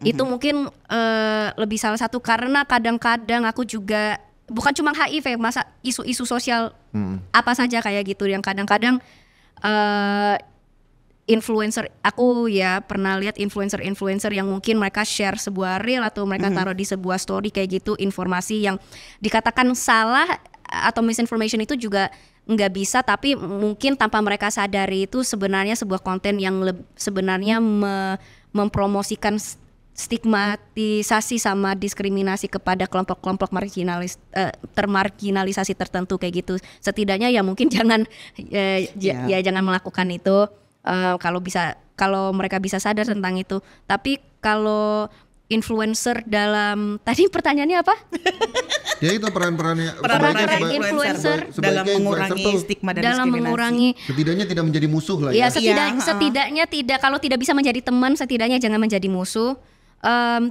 Itu mungkin lebih salah satu, karena kadang-kadang aku juga bukan cuma HIV, masa isu-isu sosial apa saja kayak gitu yang kadang-kadang influencer, aku ya pernah lihat influencer yang mungkin mereka share sebuah reel atau mereka taruh di sebuah story kayak gitu, informasi yang dikatakan salah atau misinformation itu juga nggak bisa, tapi mungkin tanpa mereka sadari itu sebenarnya sebuah konten yang sebenarnya mempromosikan stigmatisasi sama diskriminasi kepada kelompok-kelompok termarginalisasi tertentu kayak gitu. Setidaknya ya mungkin jangan ya jangan melakukan itu kalau mereka bisa sadar tentang itu. Tapi kalau influencer dalam tadi pertanyaannya apa?
Ya itu peran-perannya
influencer
dalam mengurangi stigma dan
dalam
diskriminasi.
mengurangi,
setidaknya tidak menjadi musuh lah
ya
ya.
setidaknya tidak, kalau tidak bisa menjadi teman, setidaknya jangan menjadi musuh.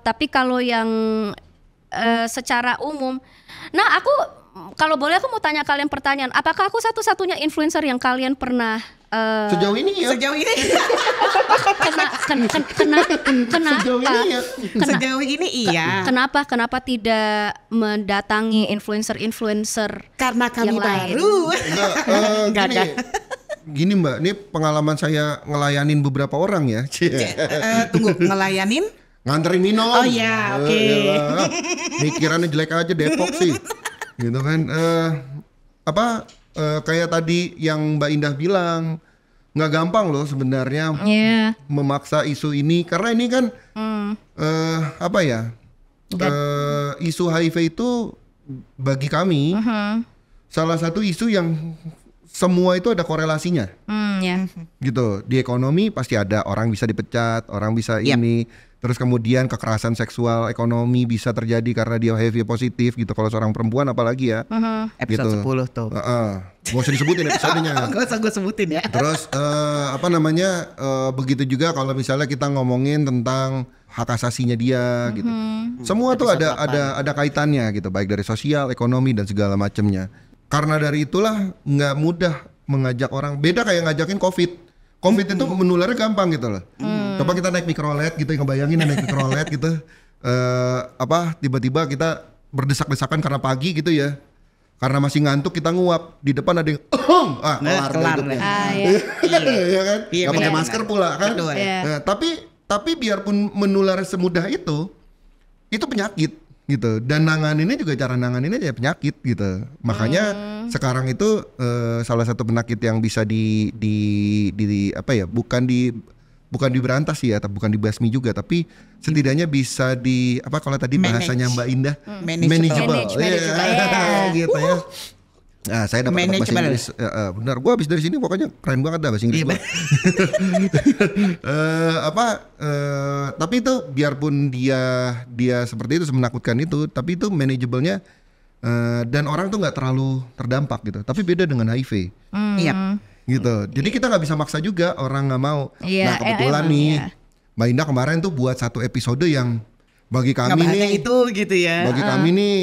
Tapi kalau yang secara umum, nah aku kalau boleh aku mau tanya kalian pertanyaan, apakah aku satu-satunya influencer yang kalian pernah
Sejauh ini ya.
Sejauh ini
kenapa?
Sejauh ini ya.
Sejauh ini iya.
Kenapa tidak mendatangi influencer
Karena kami
yang lain?
baru.
Enggak, gini Mbak, ini pengalaman saya ngelayanin beberapa orang ya.
Tunggu, ngelayanin?
Nganterin minum.
Oh iya, oke.
Yalah. Mikirannya jelek aja, Depok sih. Gitu kan. Kayak tadi yang Mbak Indah bilang, nggak gampang loh sebenarnya memaksa isu ini, karena ini kan isu HIV itu bagi kami salah satu isu yang semua itu ada korelasinya. Gitu, di ekonomi pasti ada, orang bisa dipecat, orang bisa ini. Terus kemudian kekerasan seksual ekonomi bisa terjadi karena dia HIV positif gitu. Kalau seorang perempuan apalagi ya.
Episode 10 tuh.
Gak usah disebutin episodenya.
Gak usah gue sebutin ya.
Terus begitu juga kalau misalnya kita ngomongin tentang hak asasinya dia gitu. Semua tuh ada kaitannya gitu, baik dari sosial, ekonomi dan segala macamnya. Karena dari itulah nggak mudah mengajak orang. Beda kayak ngajakin COVID. COVID itu menularnya gampang gitu loh. Coba kita naik mikrolet gitu, ngebayangin naik mikrolet gitu. Tiba-tiba kita berdesak-desakan karena pagi gitu ya. Karena masih ngantuk kita nguap, di depan ada yang kelar deh. Iya kan? Gak pakai masker pula kan. Nah, tapi biarpun menular semudah itu penyakit gitu. Dan nanganinnya juga cara nanganinnya ya penyakit gitu. Makanya sekarang itu salah satu penyakit yang bisa bukan diberantas ya, atau bukan dibasmi juga, tapi setidaknya bisa kalau tadi bahasanya Mbak Indah, manageable. Gitu ya. Nah, saya dapat bahasa Inggris. Benar, gua habis dari sini pokoknya keren banget dah bahasa Inggris gua. Tapi itu biarpun dia seperti itu, menakutkan itu, tapi itu manageable-nya. Dan orang tuh nggak terlalu terdampak gitu. Tapi beda dengan HIV. Gitu. Jadi kita nggak bisa maksa juga, orang nggak mau. Nah kebetulan Mbak Indah kemarin tuh buat satu episode yang bagi kami nih
itu gitu ya.
Bagi kami nih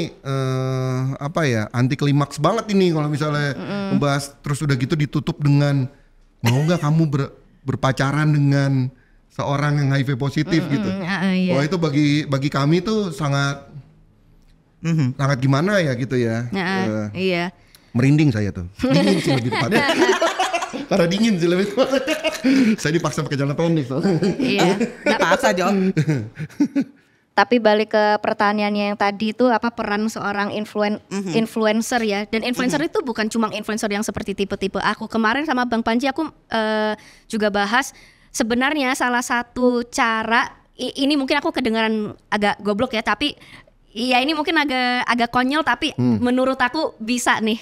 anti klimaks banget ini kalau misalnya membahas terus udah gitu ditutup dengan mau nggak kamu berpacaran dengan seorang yang HIV positif gitu. Wah itu bagi kami tuh sangat gimana ya gitu ya. Merinding saya tuh. Dingin sih lebih tepatnya. Karena dingin sih lebih tepatnya. Saya dipaksa pakai celana pendek.
Iya.
Paksa Jong.
Tapi balik ke pertanyaannya yang tadi itu, apa peran seorang influencer ya. Dan influencer itu bukan cuma influencer yang seperti tipe-tipe aku. Kemarin sama Bang Panji aku juga bahas, sebenarnya salah satu cara, ini mungkin aku kedengaran agak goblok ya, tapi iya ini mungkin agak konyol, tapi menurut aku bisa nih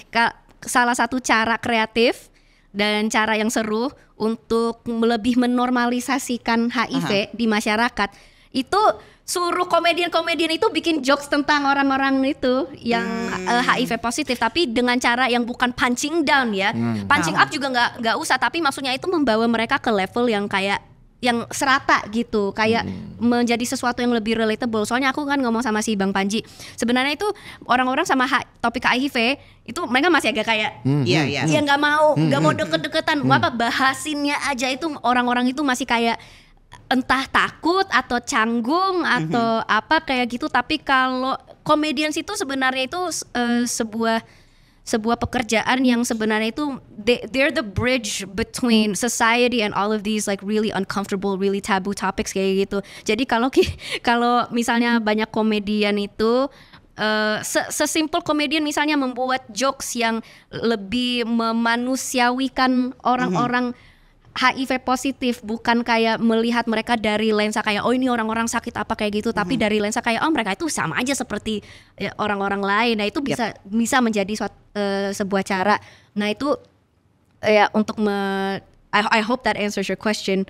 salah satu cara kreatif dan cara yang seru untuk lebih menormalisasikan HIV di masyarakat. itu suruh komedian-komedian itu bikin jokes tentang orang-orang itu yang HIV positif, tapi dengan cara yang bukan punching down ya. Punching up juga nggak usah, tapi maksudnya itu membawa mereka ke level yang kayak yang serata gitu, kayak menjadi sesuatu yang lebih relatable. Soalnya aku kan ngomong sama si Bang Panji, sebenarnya itu orang-orang sama topik HIV itu mereka masih agak kayak ya nggak mau deket-deketan, apa bahasinnya aja itu orang-orang itu masih kayak entah takut atau canggung atau apa kayak gitu. Tapi kalau comedians itu sebenarnya itu sebuah pekerjaan yang sebenarnya itu they're the bridge between society and all of these like really uncomfortable, really taboo topics kayak gitu. Jadi kalau misalnya banyak komedian itu sesimpel komedian misalnya membuat jokes yang lebih memanusiawikan orang-orang HIV positif, bukan kayak melihat mereka dari lensa kayak oh ini orang-orang sakit apa kayak gitu, tapi dari lensa kayak oh mereka itu sama aja seperti orang-orang lain. Nah itu bisa menjadi sebuah cara. Nah itu ya untuk I hope that answers your question.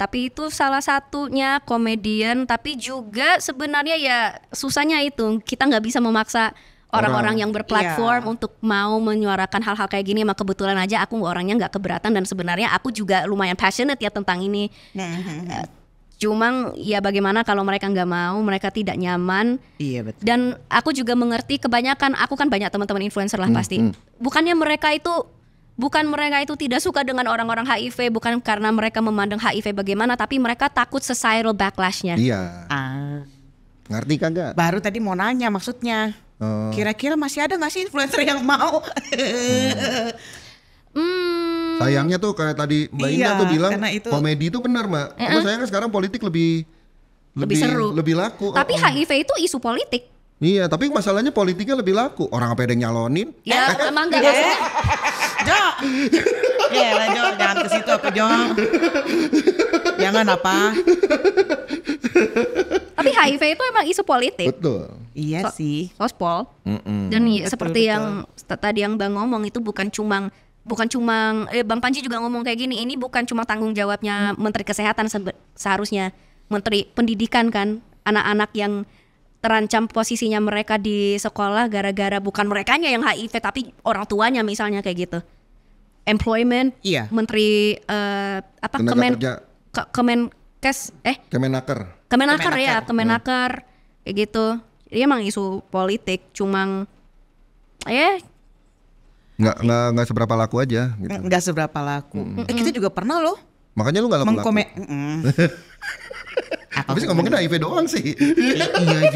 Tapi itu salah satunya komedian, tapi juga sebenarnya ya susahnya itu kita nggak bisa memaksa orang-orang yang berplatform untuk mau menyuarakan hal-hal kayak gini. Emang kebetulan aja aku orangnya nggak keberatan dan sebenarnya aku juga lumayan passionate ya tentang ini. Cuma ya bagaimana kalau mereka nggak mau, mereka tidak nyaman.
Iya betul.
Dan aku juga mengerti kebanyakan, aku kan banyak teman-teman influencer lah pasti. Bukan mereka itu tidak suka dengan orang-orang HIV, bukan karena mereka memandang HIV bagaimana, tapi mereka takut societal backlash-nya.
Iya. Ngerti kagak?
Baru tadi mau nanya maksudnya. Kira-kira masih ada nggak sih influencer yang mau?
Sayangnya tuh kayak tadi Mbak Indah tuh bilang komedi itu benar Mbak. Cuma sayangnya sekarang politik lebih
seru,
lebih laku.
Tapi HIV itu isu politik.
Iya, tapi masalahnya politiknya lebih laku. Orang apa yang nyalonin?
Ya emang nggak maksudnya.
Jo, ya Jo, jangan ke situ apa Jo? Jangan apa?
Tapi HIV itu emang isu politik.
Betul.
Iya sih.
Sospol. Dan seperti yang tadi yang Bang ngomong itu bukan cuma Bang Panji juga ngomong kayak gini. Ini bukan cuma tanggung jawabnya Menteri Kesehatan, seharusnya Menteri Pendidikan kan. Anak-anak yang terancam posisinya mereka di sekolah gara-gara bukan merekanya yang HIV tapi orang tuanya misalnya kayak gitu. Employment. Menteri Kemenaker ya, Kemenaker kayak gitu. Jadi emang isu politik, cuma
nggak seberapa laku aja. Gitu.
Nggak seberapa laku. Kita juga pernah loh.
Makanya lu nggak laku. Tapi sih ngomongin HIV doang sih.
Iya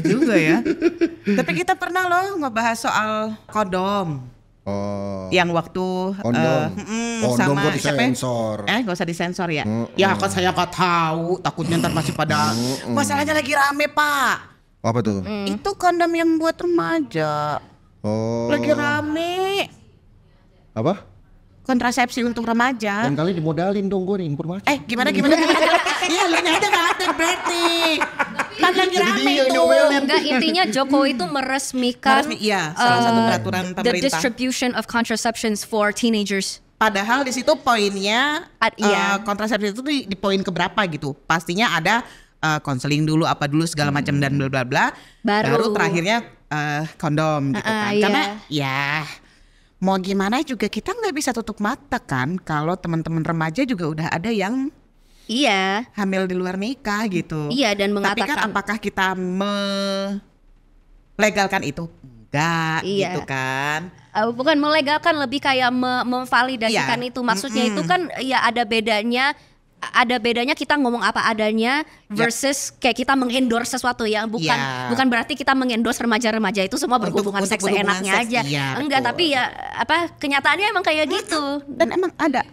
juga ya. Tapi kita pernah loh ngebahas soal kondom. Yang waktu
kondom
sama
kok disensor.
Gak usah disensor ya. Ya kan saya gak tahu, takutnya ntar masih pada masalahnya lagi rame Pak.
Apa tuh?
Itu kondom yang buat remaja. Lagi rame.
Apa?
Kontrasepsi untuk remaja.
Dan kali dimodalin dong gue nih informasi.
Gimana? Iya lu nyata gak ada berarti. Kan lagi rame itu.
Enggak, intinya Jokowi itu meresmikan
salah satu peraturan pemerintah.
The distribution of contraceptions for teenagers.
Padahal di situ poinnya kontrasepsi itu di poin keberapa gitu. Pastinya ada konseling dulu apa dulu segala macam dan bla bla bla. Baru terakhirnya kondom gitu kan. Karena mau gimana juga kita nggak bisa tutup mata kan kalau teman-teman remaja juga udah ada yang hamil di luar nikah gitu.
Iya, dan mengatakan.
Tapi kan apakah kita melegalkan itu? Enggak gitu kan.
Bukan melegalkan, lebih kayak memvalidasikan itu. Maksudnya itu kan ya ada bedanya kita ngomong apa adanya versus kayak kita mengendorse sesuatu ya, bukan berarti kita mengendorse remaja-remaja itu semua berhubungan seks seenaknya aja. Enggak, tapi ya kenyataannya emang kayak gitu.
Dan emang ada.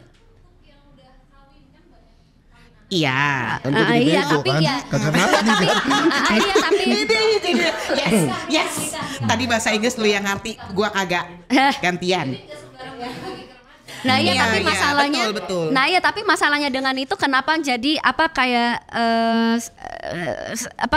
Tapi
yes. Tadi bahasa Inggris lu yang ngerti, gua kagak. Gantian.
Nah iya, tapi masalahnya,
betul.
Nah iya, tapi masalahnya dengan itu kenapa jadi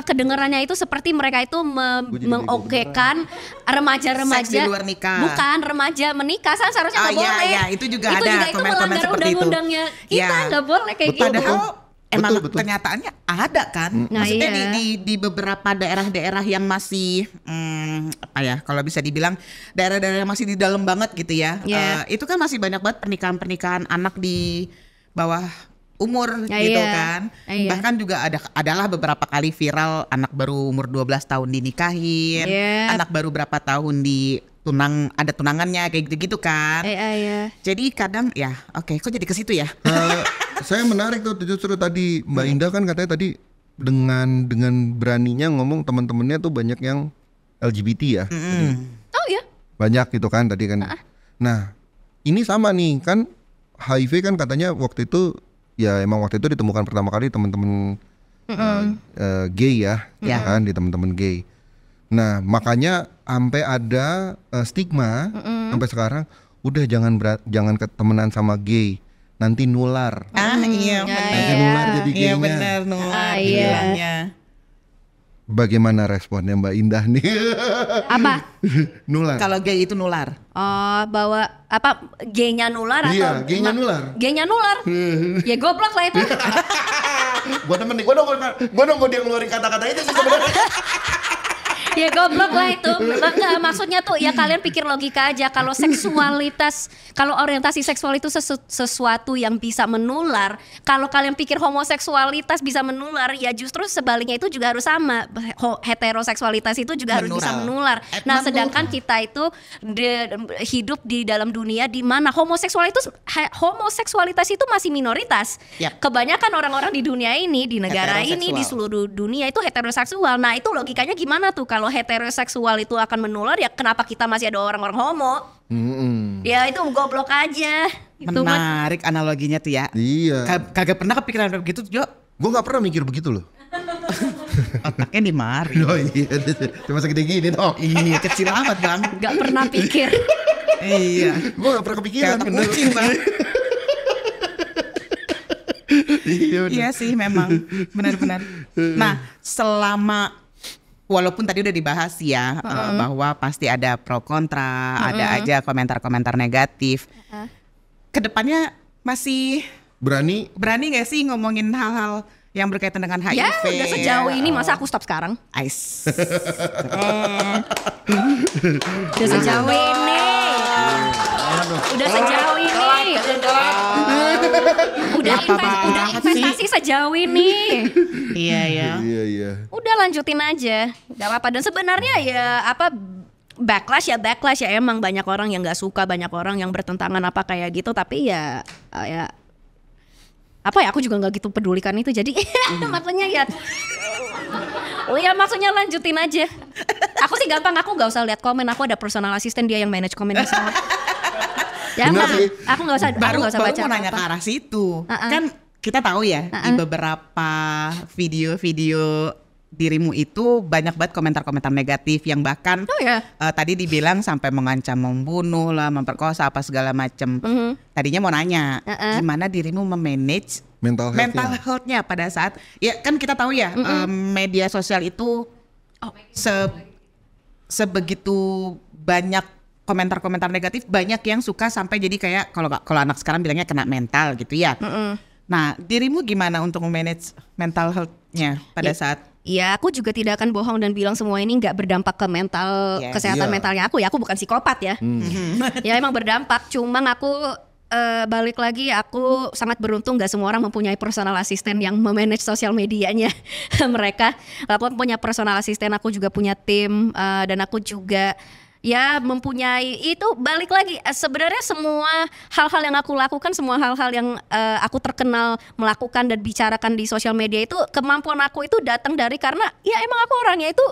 kedengarannya itu seperti mereka itu mengokekan remaja-remaja
seks di luar nikah.
Bukan, remaja menikah seharusnya nggak boleh.
Iya, itu juga
itu
ada
juga itu
komen-komen
melanggar
seperti itu.
undang-undangnya kita nggak boleh kayak gitu.
Padahal emang
Betul.
kenyataannya ada kan.
Nah,
Maksudnya
iya.
di beberapa daerah-daerah yang masih apa ya, kalau bisa dibilang daerah-daerah yang masih di dalam banget gitu ya.
Iya.
Itu kan masih banyak banget pernikahan anak di bawah umur
Ya,
gitu
iya.
kan.
Iya.
Bahkan juga adalah beberapa kali viral anak baru umur 12 tahun dinikahin,
Iya.
anak baru berapa tahun ada tunangannya kayak gitu-gitu kan.
Iya.
Jadi kadang ya, oke, kok jadi ke situ ya?
Saya menarik tuh justru tadi Mbak Indah kan katanya tadi dengan beraninya ngomong teman-temannya tuh banyak yang LGBT ya.
Oh ya.
Banyak gitu kan tadi kan. Nah, ini sama nih kan HIV kan katanya waktu itu ya emang waktu itu ditemukan pertama kali teman-teman gay ya,
Ya.
kan di teman-teman gay. Nah, makanya sampai ada stigma sampai sekarang udah jangan ketemenan sama gay, nanti nular.
Iya,
Nanti nular jadi
Iya
gaynya.
benar nular
Iya.
bilangnya.
Bagaimana responnya Mbak Indah nih?
Apa?
Nular.
Kalau gay itu nular.
Oh, bahwa apa gaynya nular
Iya,
atau
gaynya nular.
Gaynya nular. Ya goblok lah itu.
Gua demen nih, gua nunggu dia ngeluarin kata-kata itu sih sebenarnya.
Ya goblok lah itu. Enggak, maksudnya tuh ya kalian pikir logika aja. Kalau seksualitas, kalau orientasi seksual itu sesuatu yang bisa menular. Kalau kalian pikir homoseksualitas bisa menular, ya justru sebaliknya itu juga harus sama. Heteroseksualitas itu juga harus bisa menular. Nah, sedangkan kita itu hidup di dalam dunia di mana homoseksualitas itu masih minoritas.
Yap.
Kebanyakan orang-orang di dunia ini, di negara ini, di seluruh dunia itu heteroseksual. Nah, itu logikanya gimana tuh? Kalau heteroseksual itu akan menular, ya kenapa kita masih ada orang-orang homo? Ya itu goblok aja. Itu mah.
Menarik analoginya tuh ya.
Iya.
Kagak pernah kepikiran begitu, Jo.
Gue nggak pernah mikir begitu loh.
Otaknya di mari.
Oh iya, cuma segede gini dong.
Iya, kecil amat, Bang.
Gak pernah pikir.
Iya.
Gue nggak pernah kepikiran.
Kayak otak kucing, Bang.
Iya,
Iya sih memang benar-benar. Nah, walaupun tadi udah dibahas ya bahwa pasti ada pro kontra, ada aja komentar-komentar negatif. Kedepannya masih
berani.
nggak sih ngomongin hal-hal yang berkaitan dengan HIV?
Ya udah sejauh ini masa aku stop sekarang?
Ais.
Udah sejauh ini. Udah sejauh ini. Udah investasi sejauh ini.
Iya ya.
Iya.
Udah lanjutin aja, gak apa-apa. Dan sebenarnya ya apa backlash ya emang banyak orang yang nggak suka, banyak orang yang bertentangan apa kayak gitu. Tapi ya apa ya, aku juga nggak gitu pedulikan itu. Jadi maksudnya ya maksudnya lanjutin aja. Aku sih gampang, aku nggak usah lihat komen. Aku ada personal assistant, dia yang manage komen semua. Ya
Benar
emang,
sih.
aku nggak usah
Baru
baca
mau nanya ke arah situ. Kan kita tahu ya di beberapa video-video dirimu itu banyak banget komentar-komentar negatif yang bahkan tadi dibilang sampai mengancam membunuh lah, memperkosa apa segala macem. Tadinya mau nanya gimana dirimu memanage
Mental
health-nya pada saat ya kan kita tahu ya media sosial itu sebegitu banyak komentar-komentar negatif, banyak yang suka sampai jadi kayak kalau anak sekarang bilangnya kena mental gitu ya. Nah, dirimu gimana untuk memanage mental health-nya pada saat?
Ya, aku juga tidak akan bohong dan bilang semua ini nggak berdampak ke mental kesehatan mentalnya aku. Ya, aku bukan psikopat ya. Ya emang berdampak. Cuma aku balik lagi, aku sangat beruntung gak semua orang mempunyai personal assistant yang memanage sosial medianya mereka. Aku punya personal assistant, aku juga punya tim, dan aku juga ya mempunyai itu. Balik lagi, sebenarnya semua hal-hal yang aku lakukan, semua hal-hal yang aku terkenal melakukan dan bicarakan di sosial media itu, kemampuan aku itu datang dari karena ya emang aku orangnya itu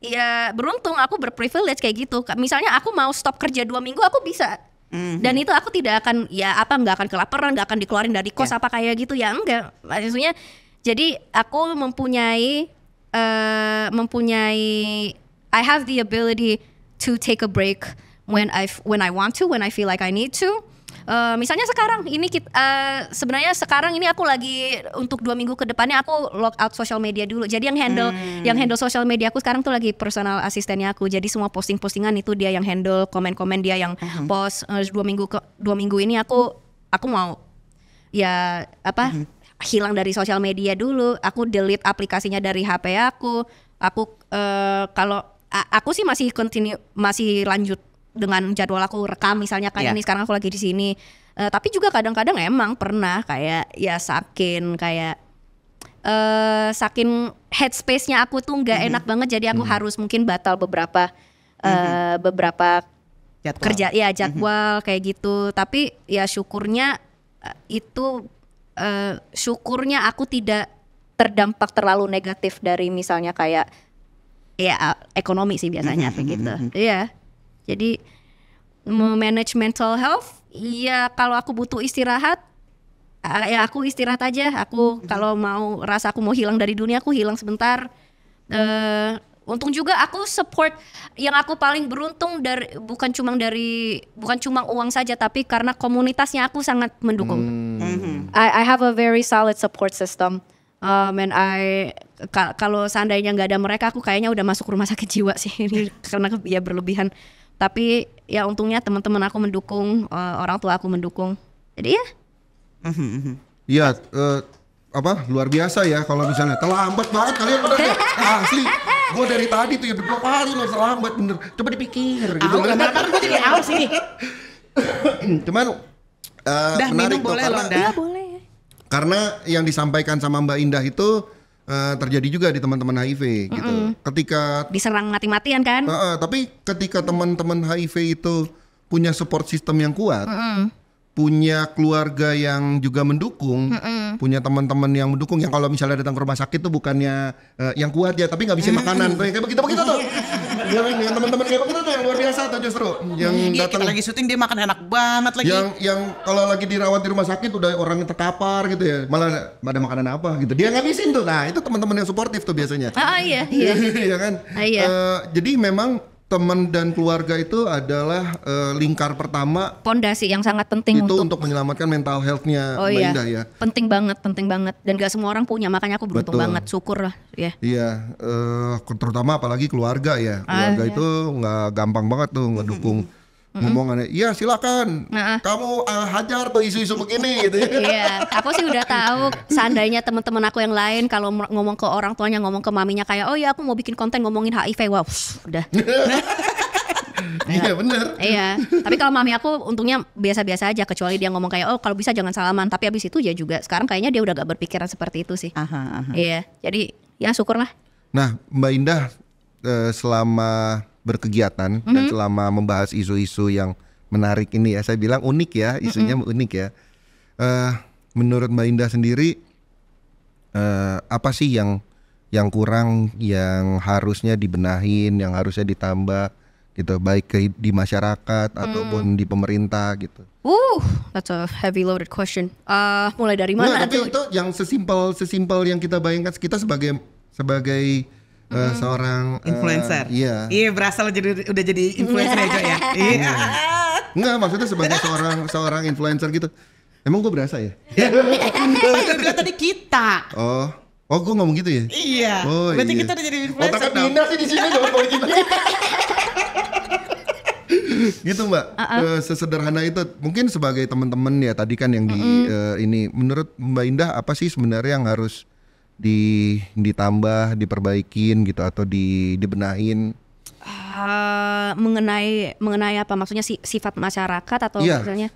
ya beruntung, aku berprivilege kayak gitu. Misalnya aku mau stop kerja 2 minggu aku bisa. Dan itu aku tidak akan nggak akan kelaparan, nggak akan dikeluarin dari kos apa kayak gitu ya, enggak. Maksudnya jadi aku mempunyai I have the ability to take a break when I want to, when I feel like I need to. Misalnya sekarang ini sebenarnya sekarang ini aku lagi untuk 2 minggu ke depannya aku lock out social media dulu. Jadi yang handle social media aku sekarang tuh lagi personal asistennya aku. Jadi semua postingan itu dia yang handle, komen-komen dia yang post. 2 minggu ini aku mau ya hilang dari sosial media dulu. Aku delete aplikasinya dari HP aku. Aku kalau aku sih masih lanjut dengan jadwal aku rekam misalnya kayak
Iya.
ini sekarang aku lagi di sini. Tapi juga kadang-kadang emang pernah kayak ya saking headspace-nya aku tuh nggak enak banget, jadi aku harus mungkin batal beberapa
Jadwal.
kerja ya jadwal kayak gitu. Tapi ya syukurnya syukurnya aku tidak terdampak terlalu negatif dari misalnya kayak ya ekonomi sih biasanya begitu. Iya. Jadi manage mental health, ya kalau aku butuh istirahat ya aku istirahat aja. Aku kalau rasa aku mau hilang dari dunia, aku hilang sebentar. Untung juga aku support, yang aku paling beruntung bukan cuma uang saja, tapi karena komunitasnya aku sangat mendukung. I have a very solid support system. And kalau seandainya nggak ada mereka, aku kayaknya udah masuk rumah sakit jiwa sih ini karena ya berlebihan. Tapi ya untungnya teman-teman aku mendukung, orang tua aku mendukung. Jadi ya.
Iya, luar biasa ya kalau misalnya terlambat banget kalian bener ya. Asli, gue dari tadi tuh ya 2 kali loh terlambat bener. Coba dipikir gitu.
Kenapa gue jadi aus ini?
Cuman
Dah
menarik
minum
tuh
boleh
karena,
loh, dah.
Boleh.
karena yang disampaikan sama Mbak Indah itu terjadi juga di teman-teman HIV gitu. Ketika
Diserang mati-matian kan?
tapi ketika teman-teman HIV itu punya support system yang kuat, punya keluarga yang juga mendukung, punya teman-teman yang mendukung, yang kalau misalnya datang ke rumah sakit tuh bukannya yang kuat ya, tapi ngabisin makanan tuh kayak begitu tuh. Dengan teman-teman kayak begitu tuh yang luar biasa tuh justru. Yang
Iya,
datang
kita lagi syuting dia makan enak banget lagi.
yang kalau lagi dirawat di rumah sakit udah orang yang terkapar gitu ya, malah ada makanan apa gitu dia ngabisin tuh. Nah itu teman-teman yang suportif tuh biasanya.
Iya.
Iya kan.
Iya.
Jadi memang teman dan keluarga itu adalah lingkar pertama
Pondasi yang sangat penting
itu untuk menyelamatkan mental health-nya Mbak
iya.
Indah ya.
Penting banget. Dan gak semua orang punya, makanya aku beruntung
Betul.
banget, syukur lah ya.
Iya, terutama apalagi keluarga ya. Keluarga itu nggak gampang banget tuh ngedukung ngomongannya. Iya silakan, kamu hajar tuh isu-isu begini gitu.
Iya, aku sih udah tahu seandainya teman-teman aku yang lain kalau ngomong ke orang tuanya, ngomong ke maminya kayak, oh ya aku mau bikin konten ngomongin HIV, wah udah.
Iya bener.
Iya, tapi kalau mami aku untungnya biasa-biasa aja, kecuali dia ngomong kayak, oh kalau bisa jangan salaman. Tapi abis itu dia juga sekarang kayaknya dia udah gak berpikiran seperti itu sih. Iya, jadi ya syukurlah.
Nah Mbak Indah selama berkegiatan dan selama membahas isu-isu yang menarik ini ya, saya bilang unik ya, isunya unik ya. Menurut Mbak Indah sendiri apa sih yang kurang, yang harusnya dibenahin, yang harusnya ditambah gitu, baik di masyarakat ataupun di pemerintah gitu.
That's a heavy loaded question. Mulai dari
Nah,
mana
tapi
tuh?
itu yang sesimpel yang kita bayangkan kita sebagai seorang
Influencer.
Iya.
Iya, berasal udah jadi influencer aja ya. Iya.
Enggak, maksudnya sebagai seorang influencer gitu. Emang gue berasa ya?
Padahal bilang tadi kita.
Oh, gue ngomong gitu ya?
Iya.
Oh,
Berarti
iya.
kita udah jadi influencer
Otaknya
dong.
pindah sih di sini dong kita. Gitu Mbak, sesederhana itu. Mungkin sebagai teman-teman ya tadi kan yang ini, menurut Mbak Indah apa sih sebenarnya yang harus ditambah, diperbaikin gitu atau dibenahin?
Mengenai apa maksudnya, sifat masyarakat atau
Iya.
misalnya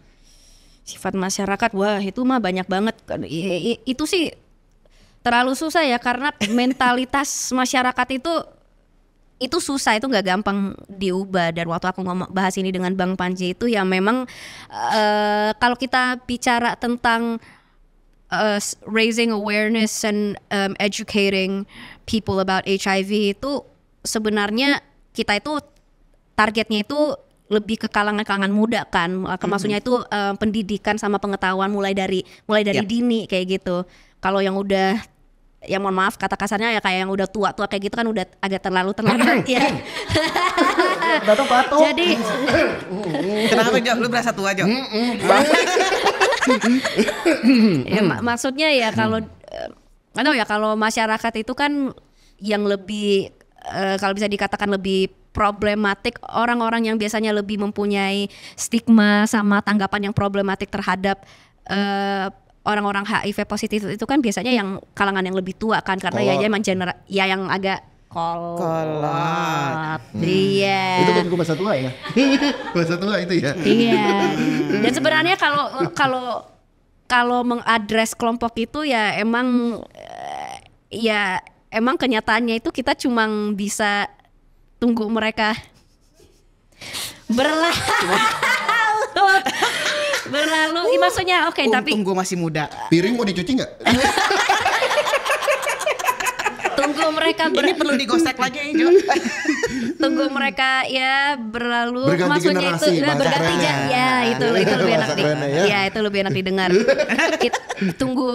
sifat masyarakat? Wah itu mah banyak banget. Itu sih terlalu susah ya, karena mentalitas masyarakat itu susah, itu nggak gampang diubah. Dan waktu aku bahas ini dengan Bang Panji itu ya memang kalau kita bicara tentang raising awareness and educating people about HIV, itu sebenarnya kita itu targetnya itu lebih ke kalangan muda kan. Maksudnya itu pendidikan sama pengetahuan mulai dari dini kayak gitu. Kalau yang udah, ya mohon maaf kata kasarnya ya, kayak yang udah tua-tua kayak gitu kan udah agak terlambat ya. Jadi
Kenapa Jo? Lu berasa tua Jo?
ya, maksudnya ya kalau nggak tahu ya, kalau masyarakat itu kan yang lebih kalau bisa dikatakan lebih problematik, orang-orang yang biasanya lebih mempunyai stigma sama tanggapan yang problematik terhadap orang-orang HIV positif itu kan biasanya yang kalangan yang lebih tua kan, karena ya emang yang agak kolot. Iya.
Itu kan juga bahasa tua ya. Bahasa tua itu ya.
Iya. Dan sebenarnya kalau mengadres kelompok itu ya emang emang kenyataannya itu kita cuma bisa tunggu mereka berlalu. Maksudnya oke, tapi
tunggu masih muda.
Piring mau dicuci nggak?
tunggu mereka
Ini perlu digosek lagi ya, Jo.
tunggu mereka ya berlalu.
Berganti
Maksudnya
generasi,
itu
bahasa
berganti
kerennya.
ya itu lebih
Bahasa
enak
kerennya ya.
ya itu lebih enak didengar. Tunggu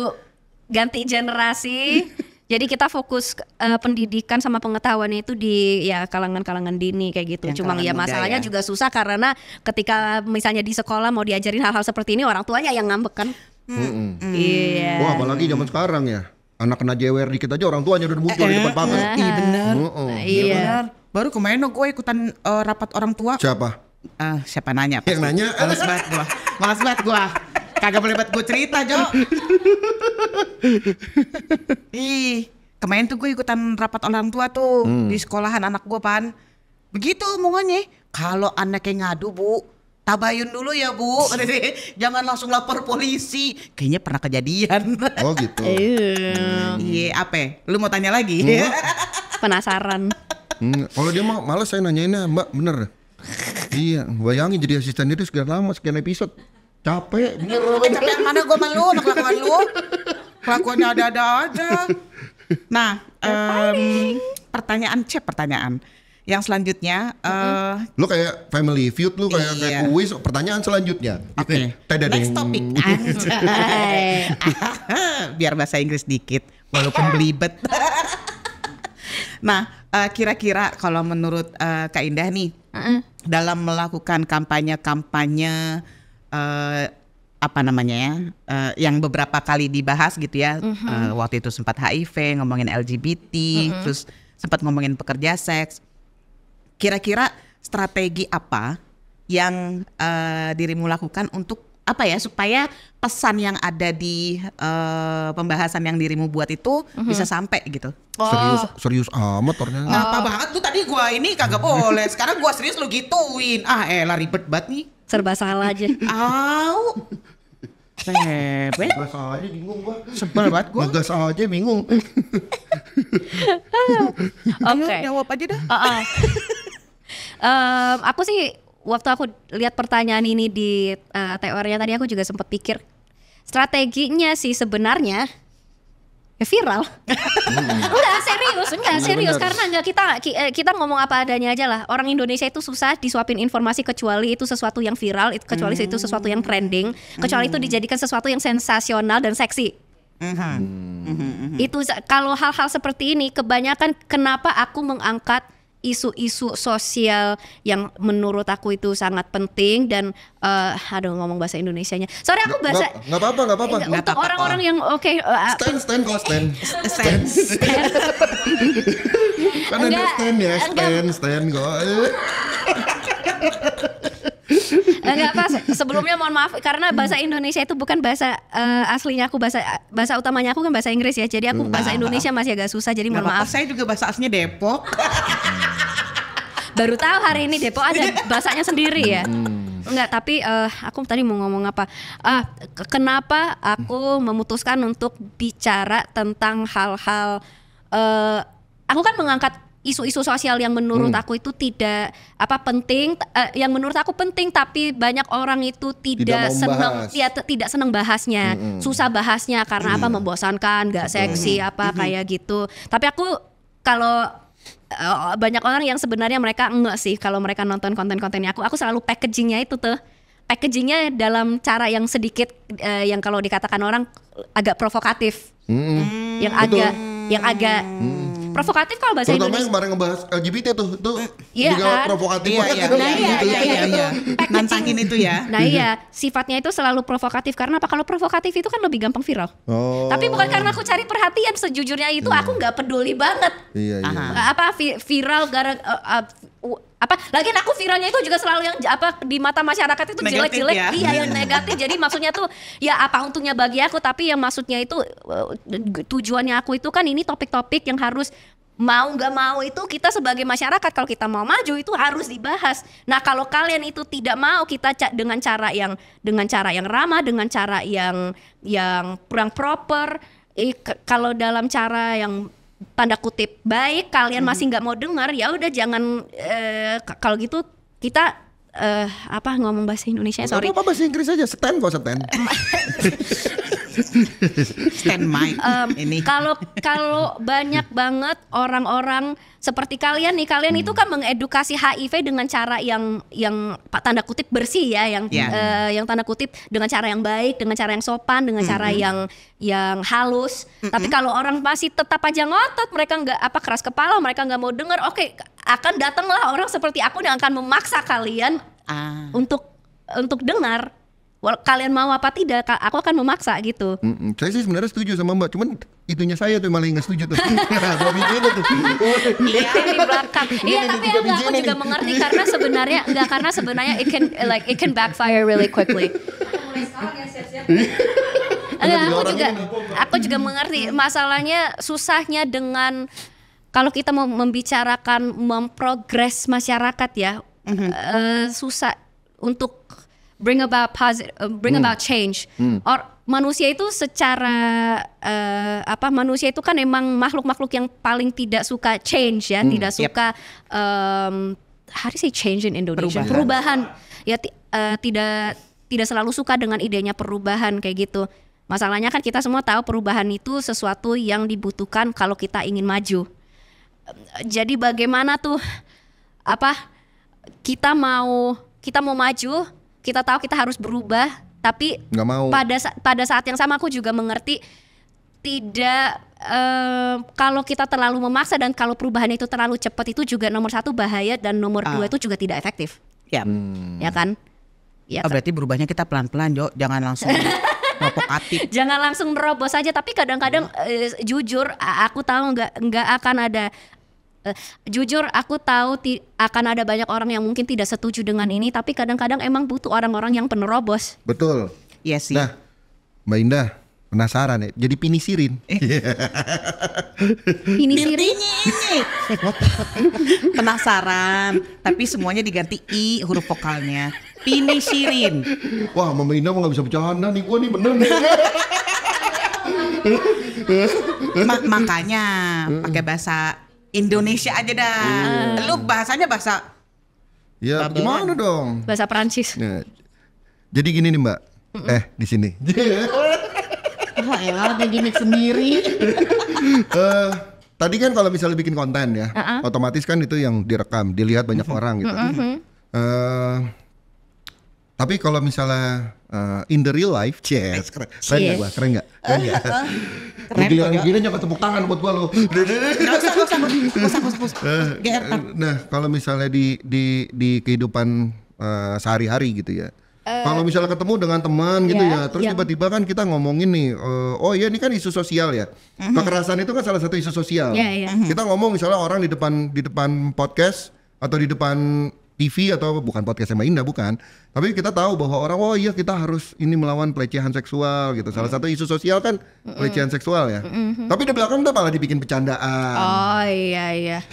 ganti generasi. Jadi kita fokus pendidikan sama pengetahuannya itu di ya kalangan-kalangan dini kayak gitu.
Yang
Cuma
kalangan
ya
muda
masalahnya
ya.
juga susah karena ketika misalnya di sekolah mau diajarin hal-hal seperti ini, orang tuanya yang ngambek kan. Iya.
Wah, apalagi zaman sekarang ya. Anak kena jewer dikit aja orang tuanya udah muncul di depan pagar.
Iya benar.
Iya.
Benar. Baru kemarin gue ikutan rapat orang tua.
Siapa?
Siapa nanya?
Yang nanya?
Malas banget gue. Kagak boleh buat gue cerita, Jo. Kemarin tuh gue ikutan rapat orang tua tuh di sekolahan anak gue, Pan. Begitu omongannya. Kalau anaknya ngadu, Bu, tabayun dulu ya, Bu. Jangan langsung lapor polisi. Kayaknya pernah kejadian.
Oh gitu.
Iya, apa? Lu mau tanya lagi?
Penasaran.
Kalau dia mah malas saya nanyainnya, Mbak, bener. Iya, bayangin jadi asisten itu sekian lama, sekian episode. Capek, bener.
Capek mana gue malu sama kelakuan lu. Kelakuannya ada-ada aja. Nah, pertanyaan. Yang selanjutnya,
Lu kayak Family Feud, lu kayak kuis. Pertanyaan selanjutnya.
Oke.
Tedadeng.
Next topic. Anjay. Biar bahasa Inggris dikit, walaupun belibet. Nah, kira-kira kalau menurut Kak Indah nih, dalam melakukan kampanye apa namanya ya, yang beberapa kali dibahas gitu ya, waktu itu sempat HIV, ngomongin LGBT, terus sempat ngomongin pekerja seks. Kira-kira strategi apa yang dirimu lakukan untuk apa ya, supaya pesan yang ada di pembahasan yang dirimu buat itu bisa sampai gitu?
Serius amat ternyata.
Ngapa banget tuh tadi gua ini kagak boleh. Sekarang gua serius lu gituin. Lah ribet banget nih.
Serba salah aja.
Au. Sebet.
Ngegas aja bingung gua.
Sebel banget gua.
Ngegas aja bingung.
Oke.
Ayo jawab aja dah.
Aku sih waktu aku lihat pertanyaan ini di teorinya tadi, aku juga sempat pikir strateginya sih sebenarnya ya viral. Enggak serius
Bener.
karena kita ngomong apa adanya aja lah. Orang Indonesia itu susah disuapin informasi kecuali itu sesuatu yang viral, kecuali itu sesuatu yang trending, kecuali itu dijadikan sesuatu yang sensasional dan seksi. Itu kalau hal-hal seperti ini kebanyakan kenapa aku mengangkat isu-isu sosial yang menurut aku itu sangat penting dan ngomong bahasa Indonesianya. Sorry aku bahasa
Nggak apa-apa.
untuk orang-orang yang
Stand kok stand. Kan ada
Enggak,
stand ya,
enggak.
stand kok.
enggak pas sebelumnya mohon maaf karena bahasa Indonesia itu bukan bahasa aslinya aku, bahasa utamanya aku kan bahasa Inggris ya. Jadi aku bahasa Indonesia masih agak susah, jadi mohon maaf.
Saya juga bahasa aslinya Depok.
Baru tahu hari ini Depok ada bahasanya sendiri ya. Enggak, tapi aku tadi mau ngomong apa? Kenapa aku memutuskan untuk bicara tentang hal-hal aku kan mengangkat isu-isu sosial yang menurut aku itu tidak penting, yang menurut aku penting tapi banyak orang itu tidak senang bahasnya, susah bahasnya karena membosankan, nggak seksi kayak gitu. Tapi aku kalau banyak orang yang sebenarnya mereka enggak sih kalau mereka nonton konten-kontennya aku selalu packagingnya itu tuh. Packagingnya dalam cara yang sedikit yang kalau dikatakan orang agak provokatif. Yang agak provokatif kalau bahasa
Terutama
Indonesia.
yang kemarin ngebahas LGBT tuh
Iya
juga
kan?
provokatif.
Iya. Nantangin itu ya.
Nah iya, sifatnya itu selalu provokatif. Karena apa? Kalau provokatif itu kan lebih gampang viral. Tapi bukan karena aku cari perhatian, sejujurnya itu aku nggak peduli banget.
Iya.
Viral apa lagian aku viralnya itu juga selalu yang apa di mata masyarakat itu
Negatif
jelek-jelek,
ya?
iya yang negatif. Jadi maksudnya tuh ya apa untungnya bagi aku, tapi yang maksudnya itu tujuannya aku itu kan ini topik-topik yang harus mau nggak mau itu kita sebagai masyarakat kalau kita mau maju itu harus dibahas. Nah kalau kalian itu tidak mau, kita dengan cara yang ramah, dengan cara yang kurang proper, kalau dalam cara yang tanda kutip baik kalian masih nggak mau dengar, ya udah jangan kalau gitu kita apa ngomong bahasa Indonesia sorry.
Apa bahasa Inggris aja, stand kok stand.
Stand mic ini.
Kalau banyak banget orang-orang seperti kalian nih, kalian itu kan mengedukasi HIV dengan cara yang tanda kutip bersih ya, yang tanda kutip dengan cara yang baik, dengan cara yang sopan, dengan cara yang halus. Tapi kalau orang masih tetap aja ngotot, mereka nggak keras kepala, mereka nggak mau dengar, oke, akan datanglah orang seperti aku yang akan memaksa kalian untuk dengar. Kalian mau apa tidak, aku akan memaksa gitu.
Saya sih sebenarnya setuju sama Mbak, cuman itunya saya tuh malah nggak setuju tuh. Dua biji itu tuh.
Iya di belakang. Iya tapi aku juga mengerti karena sebenarnya it can backfire really quickly. Aku juga mengerti masalahnya, susahnya dengan kalau kita mau membicarakan memprogres masyarakat ya, susah untuk bring about change. Manusia itu secara manusia itu kan emang makhluk-makhluk yang paling tidak suka change ya, tidak suka how do you say change in Indonesia? Perubahan. Ya tidak selalu suka dengan idenya perubahan kayak gitu. Masalahnya kan kita semua tahu perubahan itu sesuatu yang dibutuhkan kalau kita ingin maju. Jadi bagaimana tuh kita mau maju, kita tahu kita harus berubah, tapi
nggak mau.
Pada saat yang sama aku juga mengerti tidak kalau kita terlalu memaksa dan kalau perubahan itu terlalu cepat itu juga nomor satu bahaya dan nomor dua itu juga tidak efektif.
Ya,
ya kan? Ya,
berarti berubahnya kita pelan-pelan, Jo, jangan langsung provokatif.
Jangan langsung nerobos aja, tapi kadang-kadang jujur aku tahu nggak akan ada. Jujur aku tahu akan ada banyak orang yang mungkin tidak setuju dengan ini, tapi kadang-kadang emang butuh orang-orang yang penerobos.
Betul.
Iya sih.
Nah, Mbak Indah penasaran ya, jadi pinisirin.
Pinisirin.
Penasaran, tapi semuanya diganti i huruf vokalnya. Pinisirin.
Wah, Mbak Indah mau nggak bisa bercanda nih, gua nih bener nih.
Makanya pakai bahasa Indonesia aja dah. Lu bahasanya bahasa
ya gimana dong?
Bahasa Perancis.
Nah, jadi gini nih Mbak. Di sini.
Wah, elah ada gimmick sendiri.
Tadi kan kalau misalnya bikin konten ya, otomatis kan itu yang direkam, dilihat banyak orang gitu. Tapi kalau misalnya in the real life, keren nggak gua? Keren nggak? Gila nyokot tepuk tangan buat gua lo. Nah, kalau misalnya di kehidupan sehari-hari gitu ya. Kalau misalnya ketemu dengan teman gitu ya, terus tiba-tiba kan kita ngomongin nih, oh iya ini kan isu sosial ya. Kekerasan itu kan salah satu isu sosial. Kita ngomong misalnya orang di depan podcast atau di depan TV atau bukan podcast sama Indah bukan, tapi kita tahu bahwa orang oh iya kita harus ini melawan pelecehan seksual gitu. Salah satu isu sosial kan pelecehan seksual ya. Tapi di belakang tuh malah dibikin bercandaan.
Oh iya.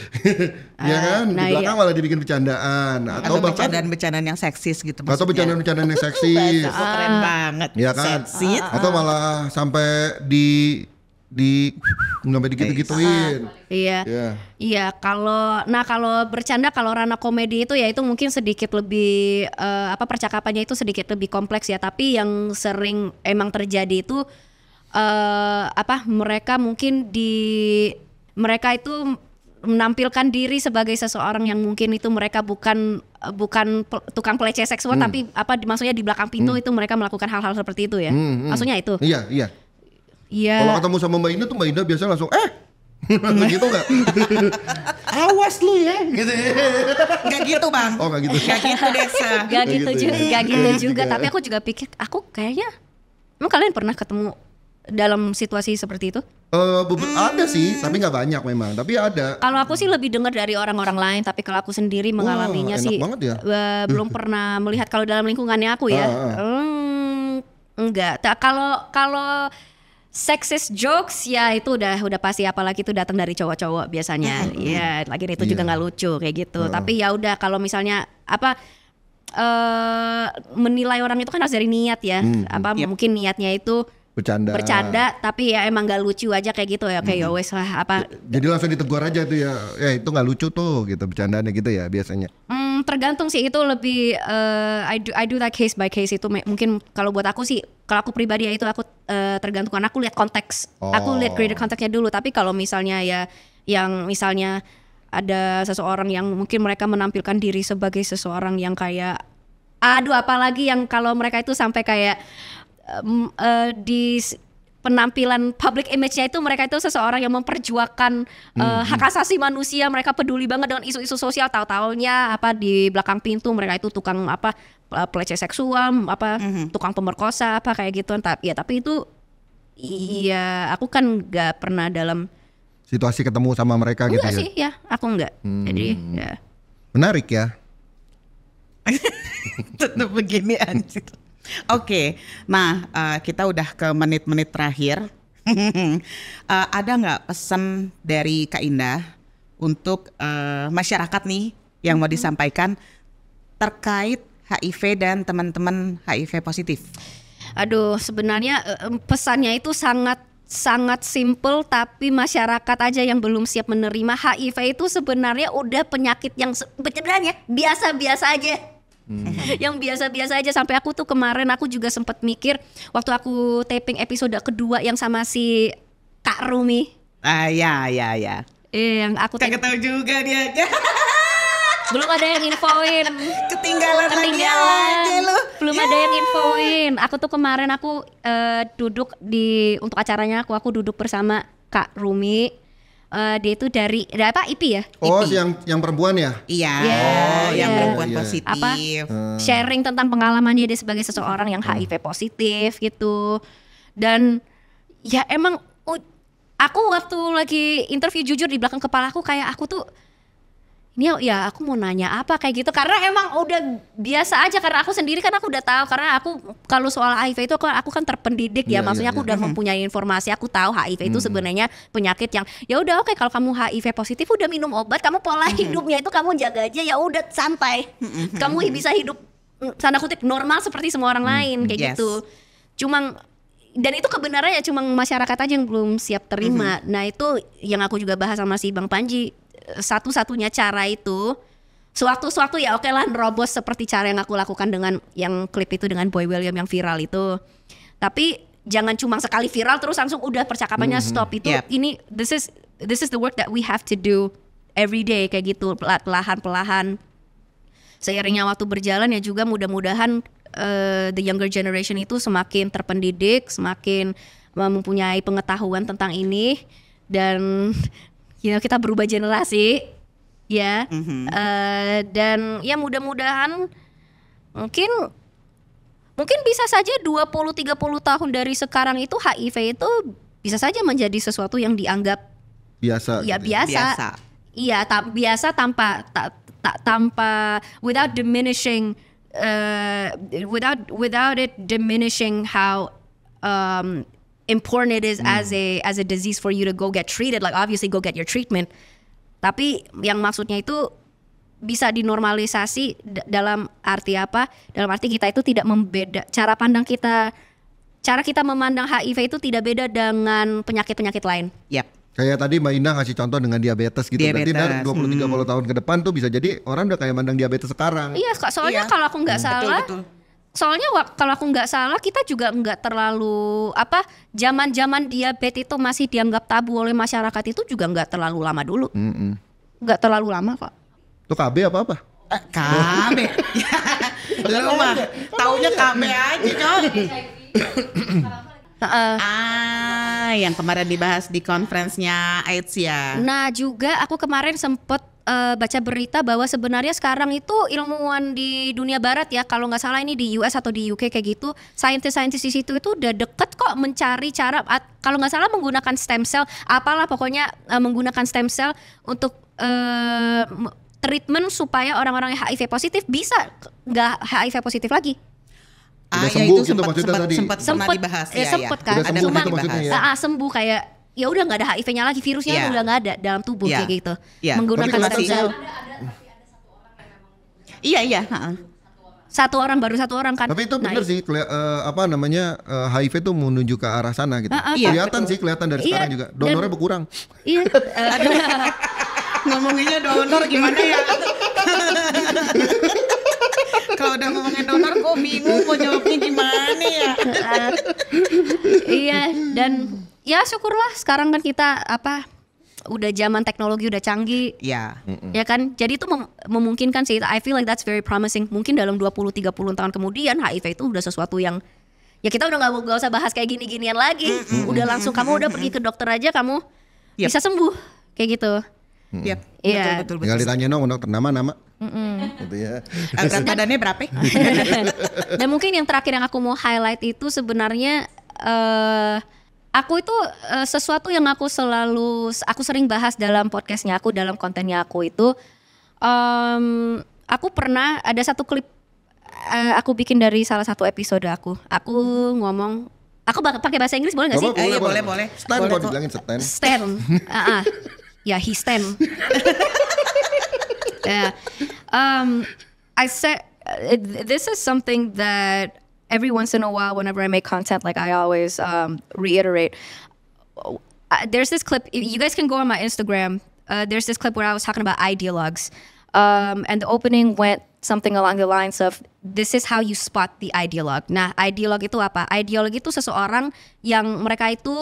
Ya kan, di belakang malah dibikin bercandaan
atau bercandaan yang seksis gitu.
Atau bercandaan yang seksis.
Keren banget.
Ya kan.
Seksis.
Atau malah sampai sampai digitu-gituin.
Iya, kalau bercanda, kalau ranah komedi itu ya itu mungkin sedikit lebih percakapannya itu sedikit lebih kompleks ya, tapi yang sering emang terjadi itu mereka itu menampilkan diri sebagai seseorang yang mungkin itu mereka bukan tukang pelecehan seksual, tapi maksudnya di belakang pintu itu mereka melakukan hal-hal seperti itu ya. Maksudnya itu.
Iya.
Iya.
Kalau ketemu sama Mbak Indah tuh Mbak Indah biasa langsung gitu nggak?
Awas lu ya. Gitu. Gak gitu Bang.
Oh gak gitu.
Gak gitu Desa.
Gak gitu juga. Tapi aku juga pikir, aku kayaknya, emang kalian pernah ketemu dalam situasi seperti itu?
Ada sih, tapi nggak banyak memang. Tapi ada.
Kalau aku sih lebih dengar dari orang-orang lain, tapi kalau aku sendiri mengalaminya
enak
sih
banget ya.
Belum pernah melihat kalau dalam lingkungannya aku ya. Enggak. Kalau sexist jokes ya itu udah pasti, apalagi itu datang dari cowok-cowok biasanya. Ya, lagi itu juga nggak lucu kayak gitu. Tapi ya udah kalau misalnya menilai orang itu kan harus dari niat ya. Mungkin niatnya itu bercanda tapi ya emang gak lucu aja kayak gitu ya, kayak wes lah
jadi langsung ditegur aja tuh ya itu nggak lucu tuh gitu bercandaannya gitu ya biasanya.
Tergantung sih, itu lebih I do that case by case. Itu mungkin kalau buat aku sih, kalau aku pribadi ya itu aku tergantung, karena aku lihat konteks, aku lihat greater konteksnya dulu. Tapi kalau misalnya ya yang misalnya ada seseorang yang mungkin mereka menampilkan diri sebagai seseorang yang kayak apalagi yang kalau mereka itu sampai kayak di penampilan public image-nya itu mereka itu seseorang yang memperjuangkan hak asasi manusia, mereka peduli banget dengan isu-isu sosial, tahu-taunya di belakang pintu mereka itu tukang pelecehan seksual, tukang pemerkosa kayak gitu. Tapi itu iya, aku kan nggak pernah dalam
situasi ketemu sama mereka gitu ya.
Enggak sih ya, aku enggak. Jadi ya.
Menarik ya.
Tetap begini anjir. Oke, nah kita udah ke menit-menit terakhir. Ada nggak pesan dari Kak Indah untuk masyarakat nih yang mau disampaikan terkait HIV dan teman-teman HIV positif?
Aduh, sebenarnya pesannya itu sangat simple, tapi masyarakat aja yang belum siap menerima. HIV itu sebenarnya udah penyakit yang sebenarnya biasa-biasa aja. Yang biasa-biasa aja. Sampai aku tuh kemarin aku juga sempat mikir waktu aku taping episode kedua yang sama si Kak Rumi.
Ya.
Yang aku
Kagak tahu juga dia.
Belum ada yang infoin.
Ketinggalan lagi lu.
Belum ada yang infoin. Aku tuh kemarin aku duduk untuk acaranya aku duduk bersama Kak Rumi. Dia itu dari IP ya?
IP. Yang perempuan ya?
Iya. Yang perempuan positif.
Sharing tentang pengalamannya dia sebagai seseorang yang HIV positif gitu. Dan ya emang aku waktu lagi interview jujur di belakang kepala aku kayak aku tuh ini ya aku mau nanya apa kayak gitu, karena emang udah biasa aja, karena aku sendiri kan aku udah tahu, karena aku kalau soal HIV itu aku kan terpendidik ya, maksudnya aku udah mempunyai informasi, aku tahu HIV itu sebenarnya penyakit yang ya udah oke, kalau kamu HIV positif udah minum obat, kamu pola hidupnya itu kamu jaga aja, ya udah santai, kamu bisa hidup tanda kutip normal seperti semua orang lain kayak gitu. Dan itu kebenarannya cuma masyarakat aja yang belum siap terima. Nah itu yang aku juga bahas sama si Bang Panji. Satu-satunya cara itu sewaktu-waktu ya oke lah nerobos seperti cara yang aku lakukan dengan yang klip itu dengan Boy William yang viral itu. Tapi jangan cuma sekali viral terus langsung udah percakapannya stop. Itu ini this is the work that we have to do every day kayak gitu, perlahan-perlahan. Seiringnya waktu berjalan ya juga mudah-mudahan the younger generation itu semakin terpendidik, semakin mempunyai pengetahuan tentang ini, dan kita berubah generasi ya. Dan ya mudah-mudahan mungkin bisa saja 20-30 tahun dari sekarang itu HIV itu bisa saja menjadi sesuatu yang dianggap biasa. Ya biasa. Iya, biasa tanpa without diminishing without it diminishing how important it is as a disease for you to go get treated. Like obviously go get your treatment. Tapi yang maksudnya itu bisa dinormalisasi dalam arti apa? Dalam arti kita itu tidak membeda, cara kita memandang HIV itu tidak beda dengan penyakit-penyakit lain.
Kayak tadi Mbak Indah ngasih contoh dengan diabetes gitu. Berarti dari 20-30 tahun ke depan tuh bisa jadi orang udah kayak mandang diabetes sekarang.
Iya, soalnya kalau aku nggak salah, soalnya kalau aku nggak salah kita juga nggak terlalu zaman diabetes itu masih dianggap tabu oleh masyarakat itu juga nggak terlalu lama dulu. Nggak terlalu lama kok.
Itu KB apa?
KB. Lu mah taunya KB aja, coy. yang kemarin dibahas di conference-nya AIDS ya.
Nah juga aku kemarin sempet baca berita bahwa sebenarnya sekarang itu ilmuwan di dunia barat ya, kalau nggak salah ini di US atau di UK kayak gitu, saintis-saintis di situ itu udah deket kok mencari cara, kalau nggak salah menggunakan stem cell, apalah pokoknya menggunakan stem cell untuk treatment supaya orang-orang yang HIV positif bisa nggak HIV positif lagi.
Udah
Ya
sembuh
itu
gitu maksudnya tadi.
sempat pernah dibahas ya,
sempet kan,
Udah sembuh
cuma
gitu maksudnya ya.
sembuh kayak ya udah nggak ada HIV-nya lagi, virusnya
Iya.
udah nggak ada dalam tubuh
Iya.
kayak gitu,
Iya.
menggunakan
Tapi
stem cell.
Iya.
Baru satu orang kan.
Tapi itu bener sih, HIV itu menuju ke arah sana gitu.
Iya,
Kelihatan dari
Iya,
sekarang juga. Donornya berkurang.
Iya.
Ngomonginnya donor gimana ya? Kalau udah ngomongin donor gue bingung mau jawabnya gimana ya.
Iya, dan ya syukurlah sekarang kan kita udah zaman teknologi udah canggih.
Ya.
Ya kan, jadi itu memungkinkan sih. I feel like that's very promising. Mungkin dalam 20-30 tahun kemudian HIV itu udah sesuatu yang ya kita udah nggak usah bahas kayak gini-ginian lagi. Udah langsung kamu udah pergi ke dokter aja kamu bisa sembuh kayak gitu.
Yap.
Iya.
Betul.
Tinggal ditanya dong dokter nama. Gitu ya.
Berat badannya berapa?
Dan mungkin yang terakhir yang aku mau highlight itu sebenarnya aku itu sesuatu yang aku sering bahas dalam podcastnya aku, dalam kontennya aku itu, aku pernah ada satu klip aku bikin dari salah satu episode aku ngomong, aku pakai bahasa Inggris boleh nggak sih?
Boleh.
Stand
Boleh
kok
kok.
dibilangin stand.
Stan. Ya, he stan. Yeah. I said this is something that every once in a while, whenever I make content, like I always reiterate. There's this clip. You guys can go on my Instagram. There's this clip where I was talking about ideologues, and the opening went something along the lines of, "This is how you spot the ideologue." Nah, ideologue itu apa? Ideologue itu seseorang yang mereka itu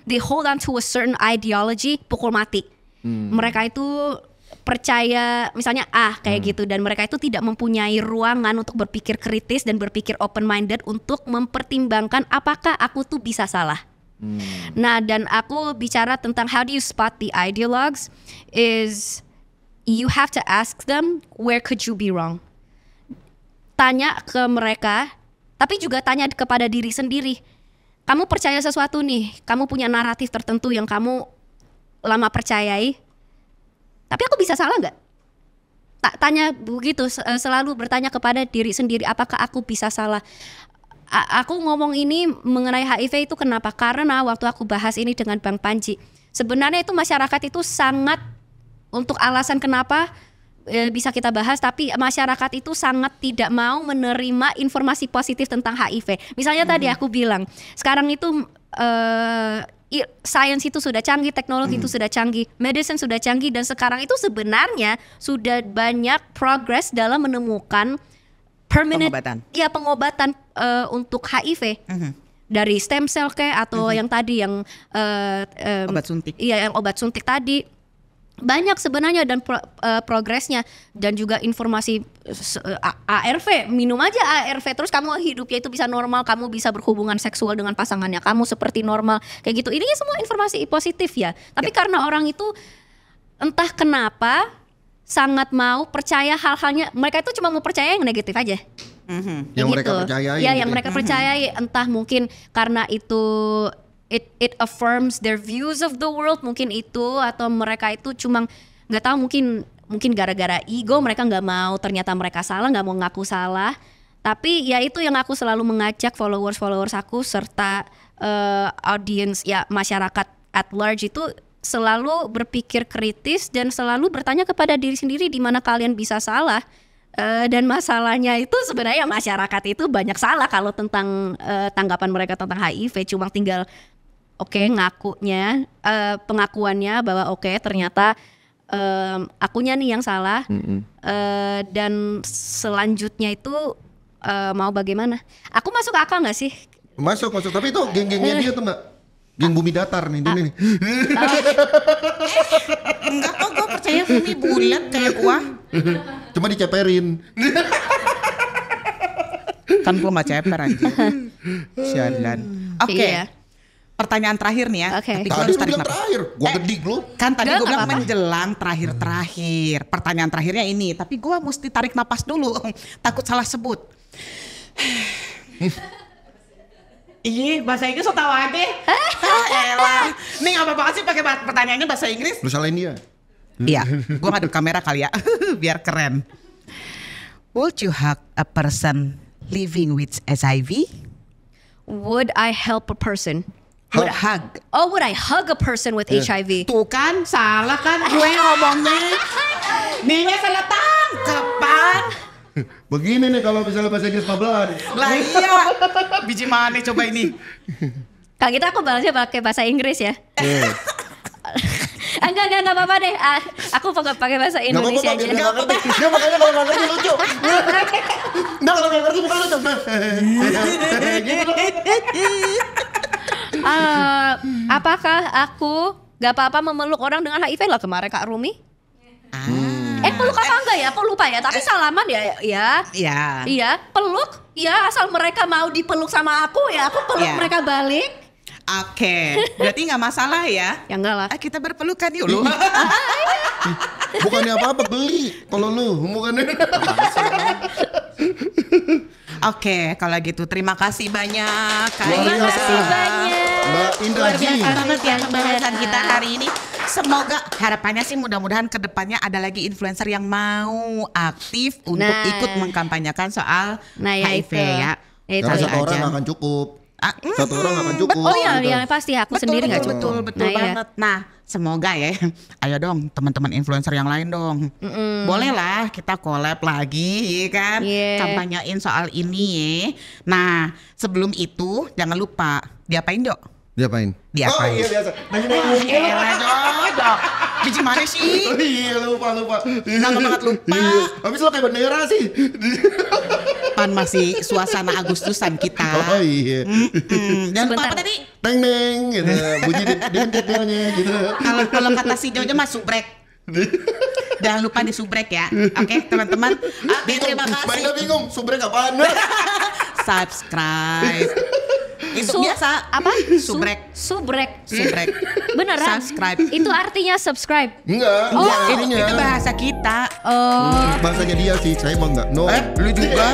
they hold on to a certain ideology, pukul mati. Mereka itu percaya misalnya kayak gitu, dan mereka itu tidak mempunyai ruangan untuk berpikir kritis dan berpikir open minded untuk mempertimbangkan apakah aku tuh bisa salah. Nah, dan aku bicara tentang how do you spot the ideologues is you have to ask them where could you be wrong. Tanya ke mereka, tapi juga tanya kepada diri sendiri. Kamu percaya sesuatu nih, kamu punya naratif tertentu yang kamu lama percayai, tapi aku bisa salah nggak? Tanya begitu, selalu bertanya kepada diri sendiri, apakah aku bisa salah? Aku ngomong ini mengenai HIV itu kenapa? Karena waktu aku bahas ini dengan Bang Panji, sebenarnya itu masyarakat itu sangat, untuk alasan kenapa bisa kita bahas, tapi masyarakat itu sangat tidak mau menerima informasi positif tentang HIV. Misalnya tadi aku bilang, sekarang itu science itu sudah canggih, teknologi itu sudah canggih, medicine sudah canggih, dan sekarang itu sebenarnya sudah banyak progress dalam menemukan pengobatan untuk HIV. Dari stem cell atau yang tadi yang
Obat suntik.
Iya, yang obat suntik tadi. Banyak sebenarnya dan progresnya, dan juga informasi ARV, minum aja ARV terus kamu hidupnya itu bisa normal, kamu bisa berhubungan seksual dengan pasangannya kamu seperti normal kayak gitu. Ini semua informasi positif ya. Tapi karena orang itu entah kenapa sangat mau percaya hal-halnya, mereka itu cuma mau percaya yang negatif aja.
Yang mereka percayai.
Ya,
gitu
yang mereka percayai, entah mungkin karena itu it affirms their views of the world, mungkin itu, atau mereka itu cuma nggak tahu, mungkin gara-gara ego mereka nggak mau, ternyata mereka salah, nggak mau ngaku salah. Tapi ya itu yang aku selalu mengajak followers aku serta audience ya, masyarakat at large itu selalu berpikir kritis dan selalu bertanya kepada diri sendiri di mana kalian bisa salah. Dan masalahnya itu sebenarnya masyarakat itu banyak salah kalau tentang tanggapan mereka tentang HIV, cuma tinggal ngakunya, pengakuannya bahwa ternyata akunya nih yang salah. Dan selanjutnya itu mau bagaimana? Aku masuk akal nggak sih?
Masuk. Tapi itu geng-gengnya dia tuh Mbak, geng bumi datar nih, ini nih.
Enggak kok, gue percaya bumi bulat kayak gua.
Cuma diceperin.
Kan gua nggak ceper aja. Sialan. Oke.
Iya.
Pertanyaan terakhir nih ya.
Oke.
Tapi gua
Tadi
harus
lu
tarik
bilang
napas.
terakhir, gua gedik lu.
Kan tadi
Nggak
gue bilang
apa-apa.
menjelang terakhir. Pertanyaan terakhirnya ini, tapi gue mesti tarik napas dulu, takut salah sebut. Iya, bahasa Inggris so tau aja. Elah. Nih gak apa-apa sih pakai pertanyaannya bahasa Inggris?
Lu salahin dia.
Iya, gue ngadep kamera kali ya, biar keren. Would you hug a person living with HIV?
Would I help a person?
Would hug.
Oh, would I hug a person with HIV?
Tuh kan, salah kan gue ngomongnya. Nih salah tangkep, Pan.
Begini nih kalau misalnya bahasa Inggris 15.
Lah iya, biji mana coba ini?
Kalau gitu aku balasnya pakai bahasa Inggris ya. Enggak apa-apa deh. Aku pakai bahasa Indonesia aja.
Nggak ngerti. Dia makanya kalau nggak ngerti lucu. Nggak kalau nggak ngerti bukan lucu. Gitu loh.
Apakah aku gak apa-apa memeluk orang dengan HIV lah kemarin Kak Rumi? Peluk apa enggak ya? Aku lupa ya. Tapi salaman ya.
Iya.
Iya, peluk. Ya asal mereka mau dipeluk sama aku ya. Aku peluk
Iya.
mereka balik.
Oke, berarti nggak masalah ya?
Ya enggak lah.
Kita berpelukan yuk lu.
Bukannya apa-apa beli. Kalau lu bukannya.
Oke, kalau gitu terima kasih banyak. Kak
Luar
Ida.
biasa.
banyak.
Mbak Indra
Luar
Ji.
biasa banget ya pembahasan kita hari ini. Semoga harapannya sih mudah-mudahan ke depannya ada lagi influencer yang mau aktif untuk
Nah.
ikut mengkampanyekan soal
Nah, ya
HIV
itu.
ya.
Itu.
Karena
Kali
satu orang
aja.
nggak akan cukup.
Ah,
Satu orang nggak akan cukup.
Oh iya,
gitu.
iya pasti aku sendiri nggak cukup.
Betul
Nah, iya.
banget. Nah, semoga ya. Ayo dong teman-teman influencer yang lain dong. Boleh lah kita collab lagi ya kan.
Yeah.
Kampanyain soal ini ya. Nah, sebelum itu jangan lupa diapain Dok?
Diapain?
Diapain?
Oh iya biasa.
Elah Dok. Biji mana sih?
Oh iya lupa.
Kenapa banget lupa?
Iya. Habis lo kayak bendera sih.
Pan masih suasana Agustusan kita.
Oh iya.
Dan lupa
Sebentar.
apa tadi?
Teng neng gitu. Bunyi dentetnya gitu.
Kalau kata si Jojo mah subrek. Jangan lupa di subrek ya. Oke, teman-teman. Oke, terima kasih.
Mereka bingung, subrek apaan?
Subscribe. Itu biasa
Apa?
Subrek.
Subrek.
Subrek.
Beneran?
Subscribe.
Itu artinya subscribe.
Enggak,
Oh,
enggak
itu
ininya.
bahasa kita.
Bahasanya dia sih, saya mah enggak. No.
Lu juga.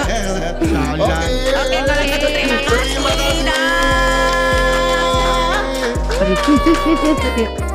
Oke.
Oke, kalau gitu terima kasih.
Terima kasih.
Dah.
Dah.